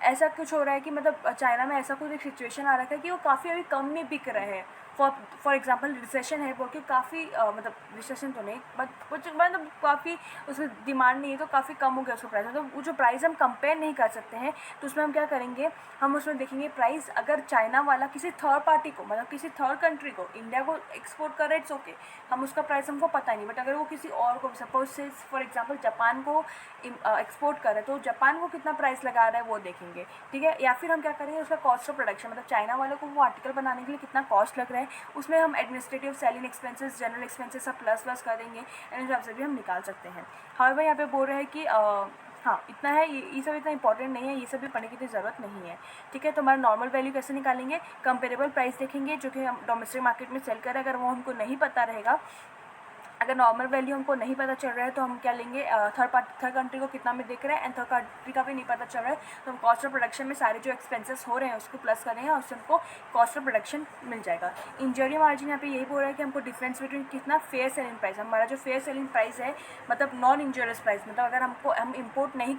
ऐसा कुछ हो रहा है कि मतलब चाइना में ऐसा कुछ एक सिचुएशन आ रखा है कि वो काफ़ी अभी कम में बिक रहे हैं। फॉर एग्जांपल रिसेशन है बोल के काफ़ी मतलब रिसेशन तो नहीं बट कुछ मतलब काफ़ी उसमें डिमांड नहीं है, तो काफ़ी कम हो गया उसका प्राइस। तो वो जो प्राइस हम कंपेयर नहीं कर सकते हैं, तो उसमें हम क्या करेंगे, हम उसमें देखेंगे प्राइस अगर चाइना वाला किसी थर्ड पार्टी को, मतलब किसी थर्ड कंट्री को इंडिया को एक्सपोर्ट कर रहा है, इट्स ओके, हम उसका प्राइस हमको पता नहीं। बट अगर वो किसी और को, सपोज से फॉर एग्जांपल जापान को एक्सपोर्ट कर रहा है, तो जापान को कितना प्राइस लगा रहा है वो देखेंगे। ठीक है, या फिर हम क्या करेंगे, उसका कॉस्ट ऑफ प्रोडक्शन, मतलब चाइना वालों को वो आर्टिकल बनाने के लिए कितना कॉस्ट लग रहा है, उसमें हम administrative, selling expenses, general expenses सब प्लस कर देंगे, एंड हिसाब से भी हम निकाल सकते हैं। हाउएवर यहाँ पे बोल रहे हैं कि हाँ इतना है, ये सब इतना इंपॉर्टेंट नहीं है, ये सब भी पढ़ने की इतनी ज़रूरत नहीं है। ठीक है, तो हमारा नॉर्मल वैल्यू कैसे निकालेंगे, कंपेरेबल प्राइस देखेंगे जो कि हम डोमेस्टिक मार्केट में सेल करें, अगर वो हमको नहीं पता रहेगा, अगर नॉर्मल वैल्यू हमको नहीं पता चल रहा है तो हम क्या लेंगे, थर्ड कंट्री को कितना में देख रहे हैं, एंड थर्ड कंट्री का भी नहीं पता चल रहा है, तो हम कॉस्ट ऑफ प्रोडक्शन में सारे जो एक्सपेंसेस हो रहे हैं उसको प्लस करेंगे और उससे हमको कॉस्ट ऑफ प्रोडक्शन मिल जाएगा। इंजरी मार्जिन यहाँ पे यही बोल रहा है कि हमको डिफरेंस बिटवीन कितना फेयर सेलिंग प्राइस, हमारा जो फेयर सेलिंग प्राइस है मतलब नॉन इंजरियस प्राइस, मतलब अगर हम इम्पोर्ट नहीं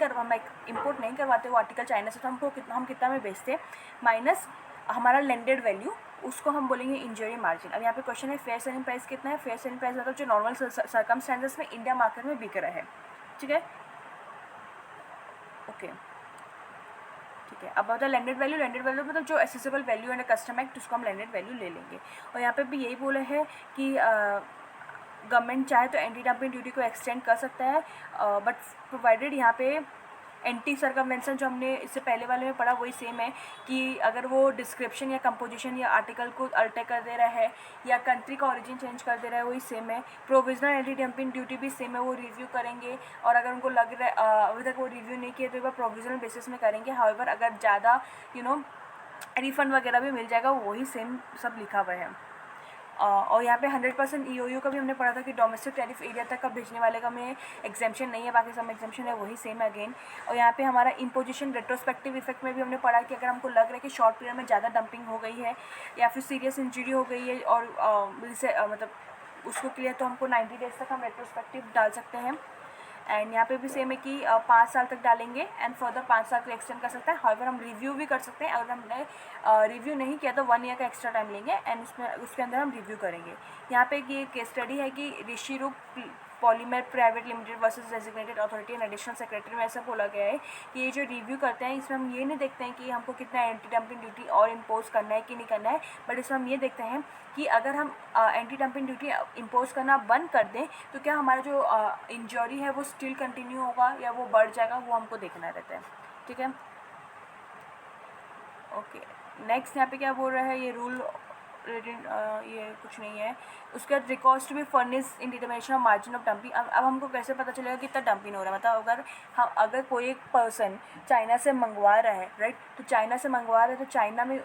करवाते वो आर्टिकल चाइना से, तो हम कितना में बेचते, माइनस हमारा लैंडेड वैल्यू, उसको हम बोलेंगे इंजरी मार्जिन। अब यहाँ पे क्वेश्चन है फेयर सेलिंग प्राइस कितना है, फेयर सेलिंग प्राइस मतलब जो नॉर्मल सर्कमस्टेंसेस में इंडिया मार्केट में बिक रहा है। ठीक है, ओके ठीक है। अब होता है लैंडेड वैल्यू, लैंडेड वैल्यू मतलब जो एसेसिबल वैल्यू है कस्टम एक्ट, उसको हम लैंडेड वैल्यू ले लेंगे। और यहाँ पे भी यही बोला है कि गवर्नमेंट चाहे तो एंटी डंपिंग ड्यूटी को एक्सटेंड कर सकता है, बट प्रोवाइडेड यहाँ पे एंटी सर्कमवेंशन जो हमने इससे पहले वाले में पढ़ा वही सेम है, कि अगर वो डिस्क्रिप्शन या कंपोजिशन या आर्टिकल को अल्टर कर दे रहा है या कंट्री का ओरिजिन चेंज कर दे रहा है वही सेम है। प्रोविजनल एंटी डंपिंग ड्यूटी भी सेम है, वो रिव्यू करेंगे, और अगर उनको लग रहा है अभी तक वो रिव्यू नहीं किए तो एक बार प्रोविजनल बेसिस में करेंगे। हाउएवर अगर ज़्यादा रिफंड वगैरह भी मिल जाएगा, वही सेम सब लिखा हुआ है। और यहाँ पे 100% EOU का भी हमने पढ़ा था कि डोमेस्टिक टैरिफ एरिया तक का भेजने वाले का में एग्जाम्पशन नहीं है, बाकी सब एग्जाम्पशन है, वही सेम है अगेन। और यहाँ पे हमारा इम्पोजिशन रेट्रोस्पेक्टिव इफेक्ट में भी हमने पढ़ा कि अगर हमको लग रहा है कि शॉर्ट पीरियड में ज़्यादा डंपिंग हो गई है या फिर सीरियस इंजरी हो गई है और मतलब उसको के लिए तो हमको 90 डेज तक हम रेट्रोस्पेक्टिव डाल सकते हैं। एंड यहाँ पे भी सेम है कि 5 साल तक डालेंगे एंड फर्दर 5 साल का एक्सटेंड कर सकते हैं। हाउएवर हम रिव्यू भी कर सकते हैं, अगर हमने रिव्यू नहीं किया तो 1 ईयर का एक्स्ट्रा टाइम लेंगे एंड उसके अंदर हम रिव्यू करेंगे। यहाँ पे ये केस स्टडी है कि ऋषि रूप polymer private limited versus designated authority and additional secretary में ऐसा बोला गया है कि ये जो रिव्यू करते हैं इसमें हम ये नहीं देखते हैं कि हमको कितना एंटी डंपिंग ड्यूटी और इम्पोज करना है कि नहीं करना है, बट इसमें हम ये देखते हैं कि अगर हम एंटी डंपिंग ड्यूटी इम्पोज करना बंद कर दें तो क्या हमारा जो इंजरी है वो स्टिल कंटिन्यू होगा या वो बढ़ जाएगा, वो हमको देखना रहता है। ठीक है, ओके नेक्स्ट यहाँ पे क्या बोल रहा है, ये रूल ये कुछ नहीं है। उसके बाद records to be furnish in determination of margin of dumping. अब हमको कैसे पता चलेगा कितना डंपिंग हो रहा है, मतलब अगर कोई एक पर्सन चाइना से मंगवा रहा है, राइट, तो चाइना से मंगवा रहा है तो चाइना में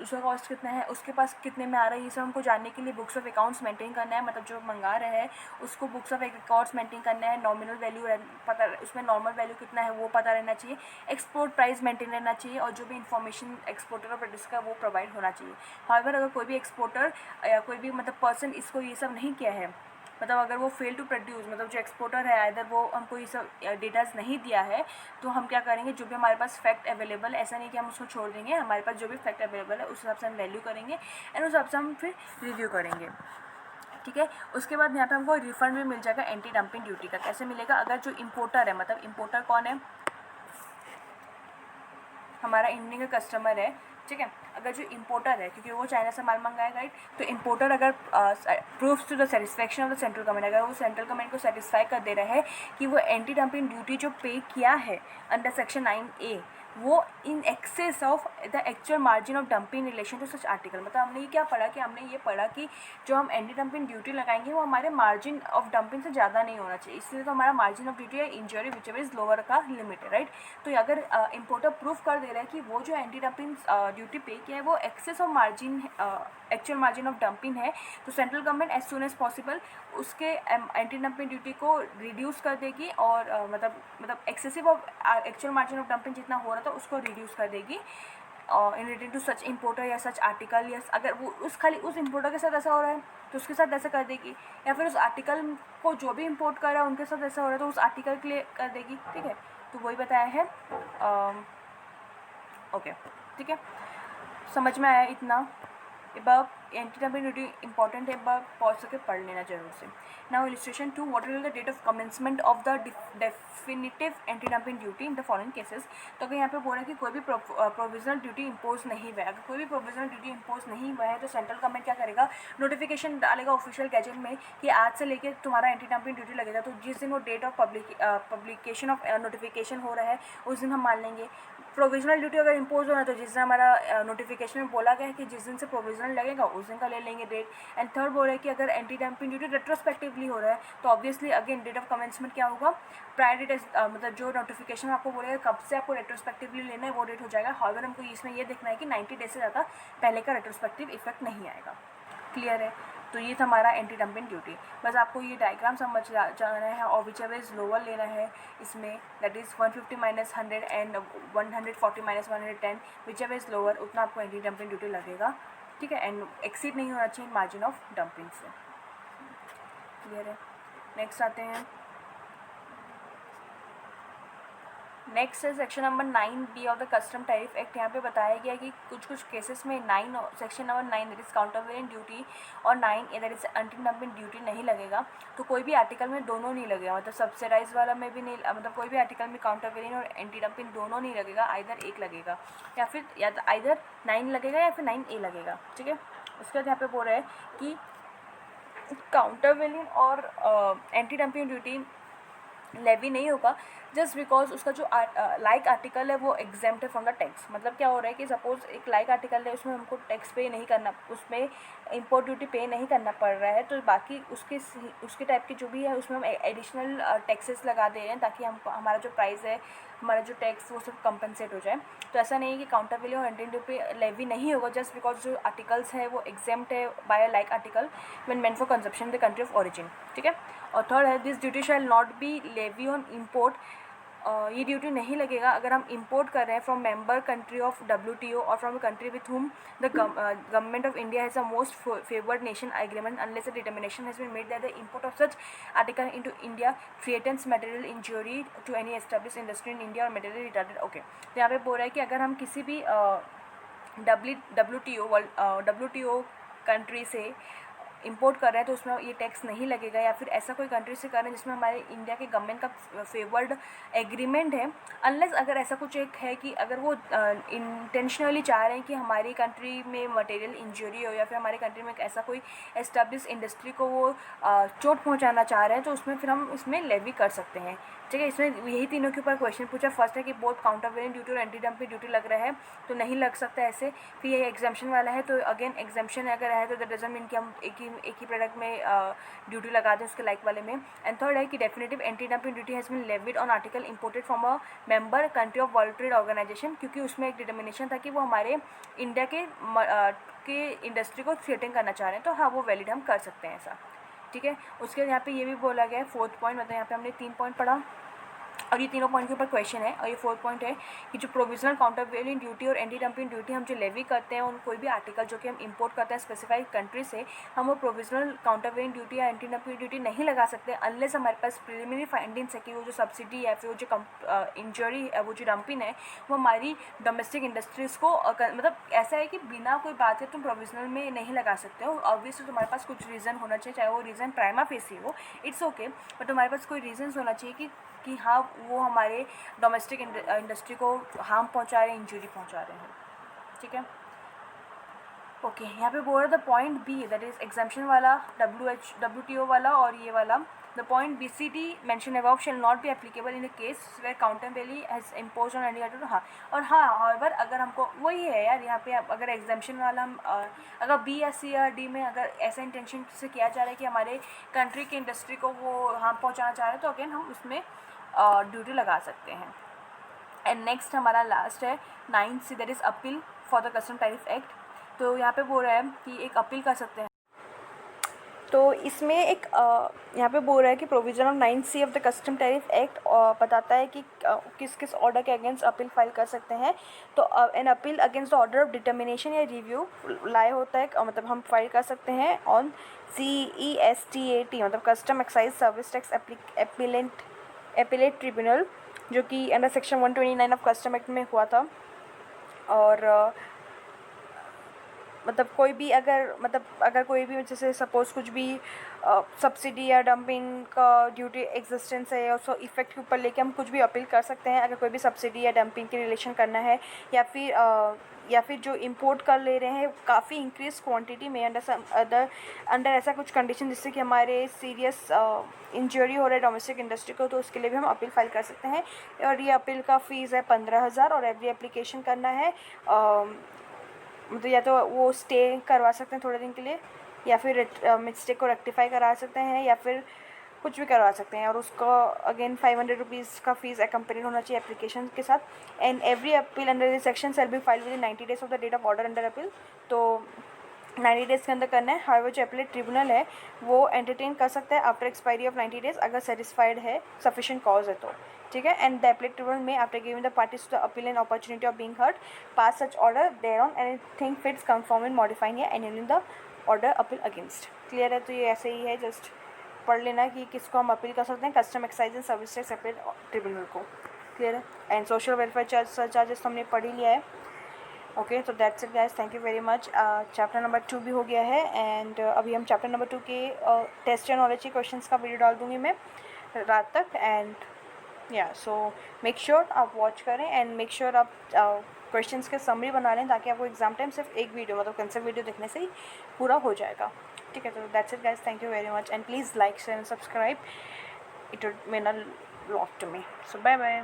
उसका कॉस्ट कितना है, उसके पास कितने में आ रहा है, ये सब हमको जानने के लिए बुक्स ऑफ अकाउंट्स मेंटेन करना है। मतलब जो मंगा रहे हैं उसको बुक्स ऑफ अकाउंट्स मेंटेन करना है, नॉमिनल वैल्यू पता, उसमें नॉर्मल वैल्यू कितना है वो पता रहना चाहिए, एक्सपोर्ट प्राइस मेंटेन रहना चाहिए, और जो भी इन्फॉर्मेशन एक्सपोर्टर और प्रोड्यूसर का वो प्रोवाइड होना चाहिए। हाउएवर अगर कोई भी एक्सपोर्टर या कोई भी मतलब पर्सन इसको ये सब नहीं किया है, मतलब अगर वो फेल टू प्रोड्यूस, मतलब जो एक्सपोर्टर है अगर वो हमको ये सब डेटाज नहीं दिया है, तो हम क्या करेंगे, जो भी हमारे पास फैक्ट अवेलेबल, ऐसा नहीं कि हम उसको छोड़ देंगे, हमारे पास जो भी फैक्ट अवेलेबल है उस हिसाब से हम वैल्यू करेंगे एंड उस हिसाब से हम फिर रिव्यू करेंगे। ठीक है, उसके बाद यहाँ पे हमको रिफंड भी मिल जाएगा एंटी डंपिंग ड्यूटी का। कैसे मिलेगा, अगर जो इम्पोर्टर है, मतलब इम्पोर्टर कौन है, हमारा इंडियन का कस्टमर है, ठीक है, अगर जो इम्पोर्टर है क्योंकि वो चाइना से माल मंगाएगा, राइट, तो इम्पोर्टर अगर proves to the satisfaction of the central government, अगर वो सेंट्रल गवर्नमेंट को सेटिस्फाई कर दे रहा है कि वो एंटी डंपिंग ड्यूटी जो पे किया है अंडर सेक्शन 9A वो in excess of the actual margin of dumping relation to such article. मतलब हमने ये क्या पढ़ा कि हमने ये पढ़ा कि जो हम एंटी डंपिंग ड्यूटी लगाएंगे वो हमारे मार्जिन ऑफ डंपिंग से ज़्यादा नहीं होना चाहिए, इसलिए तो हमारा मार्जिन ऑफ ड्यूटी है इंजरी विच इज लोअर का लिमिट है, राइट। तो अगर इम्पोर्टर प्रूफ कर दे रहा है कि वो जो एंटी डंपिंग ड्यूटी पे किया है वो excess of margin actual margin of dumping है, तो central government as soon as possible उसके एंटी डंपिंग ड्यूटी को रिड्यूस कर देगी, और मतलब excessive of actual margin of dumping जितना हो रहा था उसको रिड्यूस कर देगी in related to such importer या सच आर्टिकल, या अगर वो खाली उस इम्पोर्टर के साथ ऐसा हो रहा है तो उसके साथ ऐसा कर देगी, या फिर उस आर्टिकल को जो भी इम्पोर्ट कर रहा है उनके साथ ऐसा हो रहा है तो उस आर्टिकल के लिए कर देगी। ठीक है, तो वही बताया है। ओके, ठीक है, समझ में आया इतना। एक बार एंटी डंपिंग ड्यूटी इंपॉर्टेंट है, एक बार पॉज करके पढ़ लेना जरूर से। Now illustration 2, what will the date of commencement of the definitive anti dumping duty in the following cases. तो अगर यहाँ पे बोल रहा है कि कोई भी प्रोविजनल ड्यूटी इंपोज नहीं हुआ है, अगर कोई भी प्रोविजनल ड्यूटी इंपोज नहीं हुआ है तो सेंट्रल गवर्नमेंट क्या करेगा, नोटिफिकेशन डालेगा ऑफिशियल गैजेट में कि आज से लेके तुम्हारा एंटी डंपिंग ड्यूटी लगेगा। तो जिस दिन वो date of publication of notification हो रहा है उस दिन हम मान लेंगे। प्रोविजनल ड्यूटी अगर इंपोज हो रहा है तो जिस दिन हमारा नोटिफिकेशन में बोला गया है कि जिस दिन से प्रोविजनल लगेगा उस दिन का ले लेंगे डेट। एंड थर्ड बोल रहा है कि अगर एंटी डंपिंग ड्यूटी रेट्रोस्पेक्टिवली हो रहा है तो obviously again date of commencement क्या होगा, प्रायर डेट, मतलब जो नोटिफिकेशन आपको बोलेगा कब से आपको रेट्रोस्पेक्टिवली लेना है वो डेट हो जाएगा। हाउएवर हमको इसमें ये देखना है कि 90 डेज से ज़्यादा पहले का रेट्रोस्पेक्टिव इफेक्ट नहीं आएगा। क्लियर है, तो ये था हमारा एंटी डंपिंग ड्यूटी। बस आपको ये डायग्राम समझ जाना है और विच एवर इज लोअर लेना है इसमें, that is 150 minus 100 and 140 minus 110, which ever is lower उतना आपको एंटी डंपिंग ड्यूटी लगेगा। ठीक है, एंड एक्सीड नहीं होना चाहिए मार्जिन ऑफ डंपिंग से। क्लियर है, नेक्स्ट आते हैं। नेक्स्ट है section number 9B of the custom tariff act. यहाँ पे बताया गया है कि कुछ कुछ केसेस में section number 9 that is countervailing duty और 9A that is anti dumping duty नहीं लगेगा। तो कोई भी आर्टिकल में दोनों नहीं लगेगा, मतलब सब्सिडाइज वाला में भी नहीं, मतलब कोई भी आर्टिकल में काउंटरवेरिएंट और एंटी डंपिंग दोनों नहीं लगेगा, आइदर एक लगेगा, या फिर आइदर 9 लगेगा या फिर 9A लगेगा। ठीक है, उसके बाद यहाँ पे बोल रहा है कि काउंटरवेरिएंट और एंटी डंपिंग ड्यूटी लेवी नहीं होगा जस्ट बिकॉज उसका जो लाइक आर्टिकल है वो एग्जेम्प्ट है फ्रॉम द टैक्स। मतलब क्या हो रहा है कि सपोज एक लाइक आर्टिकल है उसमें हमको टैक्स पे नहीं करना, उसमें इंपोर्ट ड्यूटी पे नहीं करना पड़ रहा है, तो बाकी उसके टाइप की जो भी है उसमें हम एडिशनल टैक्सेस लगा दे रहे हैं ताकि हमको हमारा जो प्राइस है, हमारा जो टैक्स वो सब कंपनसेट हो जाए। तो ऐसा नहीं है कि काउंटरवेलिंग और एंटी डंपिंग लेवी नहीं होगा जस्ट बिकॉज जो आर्टिकल्स है वो एग्जेम्प्ट है by a like article when meant for consumption in the country of origin. ठीक है, और थर्ड है this duty shall not be levy on import. ये ड्यूटी नहीं लगेगा अगर हम इंपोर्ट कर रहे हैं from member country of WTO और from a country with whom the government of India has a most favoured nation agreement unless a determination has been made that the import of such article into India threatens material injury to any establish industry in India और material retarded. Okay, तो यहाँ पे बोल रहा है कि अगर हम किसी भी WTO कंट्री से इंपोर्ट कर रहे हैं तो उसमें ये टैक्स नहीं लगेगा, या फिर ऐसा कोई कंट्री से कर रहे हैं जिसमें हमारे इंडिया के गवर्नमेंट का फेवर्ड एग्रीमेंट है, अनलेस अगर ऐसा कुछ एक है कि अगर वो इंटेंशनली चाह रहे हैं कि हमारी कंट्री में मटेरियल इंजरी हो, या फिर हमारी कंट्री में ऐसा कोई एस्टेब्लिश इंडस्ट्री को वो चोट पहुंचाना चाह रहे हैं, तो उसमें फिर हम इसमें लेवी कर सकते हैं। ठीक है, इसमें यही तीनों के ऊपर क्वेश्चन पूछा। फर्स्ट है कि बहुत काउंटरवेलेंट ड्यूटी और एंटी डंपिंग ड्यूटी लग रहा है तो नहीं लग सकता ऐसे। फिर ये एग्जाम्पशन वाला है, तो अगेन एग्जाम्पशन अगर है तो दैट डजंट मीन कि हम एक ही प्रोडक्ट में ड्यूटी लगा दें उसके लाइक वाले में। एंड थर्ड है कि definitive anti dumping duty has been levied on article imported from a member country of world trade organisation, क्योंकि उसमें एक डिटर्मिनेशन था कि वो हमारे इंडिया के इंडस्ट्री को थ्रेटन करना चाह रहे हैं, तो हाँ वो वैलिड हम कर सकते हैं ऐसा। ठीक है, उसके यहाँ पे ये भी बोला गया है, फोर्थ पॉइंट, मतलब यहाँ पे हमने 3 पॉइंट पढ़ा और ये तीनों पॉइंट के ऊपर क्वेश्चन है। और ये फोर्थ पॉइंट है कि जो प्रोविजनल काउंटरवेलिंग ड्यूटी और एंटी डंपिंग ड्यूटी हम जो लेवी करते हैं उन कोई भी आर्टिकल जो कि हम इंपोर्ट करते हैं स्पेसिफाइड कंट्री से, हम वो प्रोविजनल काउंटरवेलिंग ड्यूटी या एंटी डंपिंग ड्यूटी नहीं लगा सकते अनलेस हमारे पास प्रिलिमिनरी फाइंडिंग्स है कि वो जो सब्सिडी या फिर वो जो इंजरी है, वो जो डंपिंग है, वो हमारी डोमेस्टिक इंडस्ट्रीज़ को मतलब ऐसा है कि बिना कोई बात के तुम प्रोविजनल में नहीं लगा सकते हो। ऑब्वियसली तुम्हारे पास कुछ रीज़न होना चाहिए, चाहे वो रीज़न प्राइमा फेसी हो, इट्स ओके, बट तुम्हारे पास कोई रीज़न होना चाहिए कि हाँ वो हमारे डोमेस्टिक इंडस्ट्री को हार्म पहुंचा रहे हैं, इंजरी पहुंचा रहे हैं। ठीक है, ओके, यहाँ पे बोल रहा था point B, that is exemption वाला, WTO वाला और ये वाला। The point BCD mention above shall not be applicable in the case where countervailing has impose on any other. हाँ, और हाँ हाउएवर अगर हमको वही है यार, यहाँ पे अगर एग्जाम्पशन वाला हम अगर B या C या D में अगर ऐसा इंटेंशन से किया जा रहा है कि हमारे कंट्री की इंडस्ट्री को वो हार्म पहुँचाना चाह रहे हैं, तो अगेन हम उसमें ड्यूटी लगा सकते हैं। एंड नेक्स्ट हमारा लास्ट है 9C, that is appeal for the custom tariff act. तो यहाँ पे बोल रहा है कि एक अपील कर सकते हैं। तो इसमें एक यहाँ पे बोल रहा है कि provision of 9C of the custom tariff act बताता है कि किस किस ऑर्डर के अगेंस्ट अपील फाइल कर सकते हैं। तो an appeal against the order of determination या रिव्यू लाए होता है, मतलब हम फाइल कर सकते हैं ऑन CESTAT, मतलब custom excise service tax appellate tribunal, जो कि under section 129 of custom act में हुआ था। और मतलब कोई भी अगर कोई भी जैसे सपोज़ कुछ भी सब्सिडी या डंपिंग का ड्यूटी एग्जिस्टेंस है, और सो इफ़ेक्ट के ऊपर लेके हम कुछ भी अपील कर सकते हैं। अगर कोई भी सब्सिडी या डंपिंग के रिलेशन करना है, या फिर जो इंपोर्ट कर ले रहे हैं काफ़ी इंक्रीज क्वांटिटी में अंडर ऐसा कुछ कंडीशन जिससे कि हमारे सीरियस इंजरी हो रहा है डोमेस्टिक इंडस्ट्री को, तो उसके लिए भी हम अपील फाइल कर सकते हैं। और ये अपील का फ़ीस है 15,000 और एवरी एप्लीकेशन करना है मतलब या तो वो स्टे करवा सकते हैं थोड़े दिन के लिए, या फिर मिस्टेक को रेक्टिफाई करा सकते हैं, या फिर कुछ भी करवा सकते हैं। और उसको अगेन 500 रुपीज़ का फीस एक्म्पेनिड होना चाहिए एप्लीकेशन के साथ। And every appeal under this section shall be filed within 90 days of the date of order under appeal. तो 90 days के अंदर करना है। हाउएवर जो एपिलेट ट्रिब्यूनल है वो एंटरटेन कर सकता है आफ्टर एक्सपायरी ऑफ 90 days अगर सेटिस्फाइड है, सफिशिएंट कॉज है तो। ठीक है, एंड द एपिलेट ट्रिब्यूनल में after giving the parties to the appeal an opportunity of being heard pass such order thereon anything fits confirm in modifying या annulling the order appeal against. Clear है? तो ये ऐसे ही है, just पढ़ लेना कि किसको हम अपील कर सकते हैं, custom excise and service tax appellate tribunal को। क्लियर है? एंड सोशल वेलफेयर चार्जेस तो हमने पढ़ ही लिया है। ओके, तो that's it guys, thank you very much. Chapter number 2 भी हो गया है। एंड अभी हम चैप्टर नंबर 2 के टेस्ट एंड नॉलेज के क्वेश्चंस का वीडियो डाल दूँगी मैं रात तक। एंड या सो मेक श्योर आप वॉच करें, एंड मेक श्योर आप क्वेश्चंस के समरी बना लें, ताकि आपको एग्जाम टाइम सिर्फ एक वीडियो मतलब कंसेप्ट वीडियो देखने से ही पूरा हो जाएगा। ठीक है, तो that's it guys, thank you very much, and please like share and subscribe, it would mean a lot to me. So bye bye.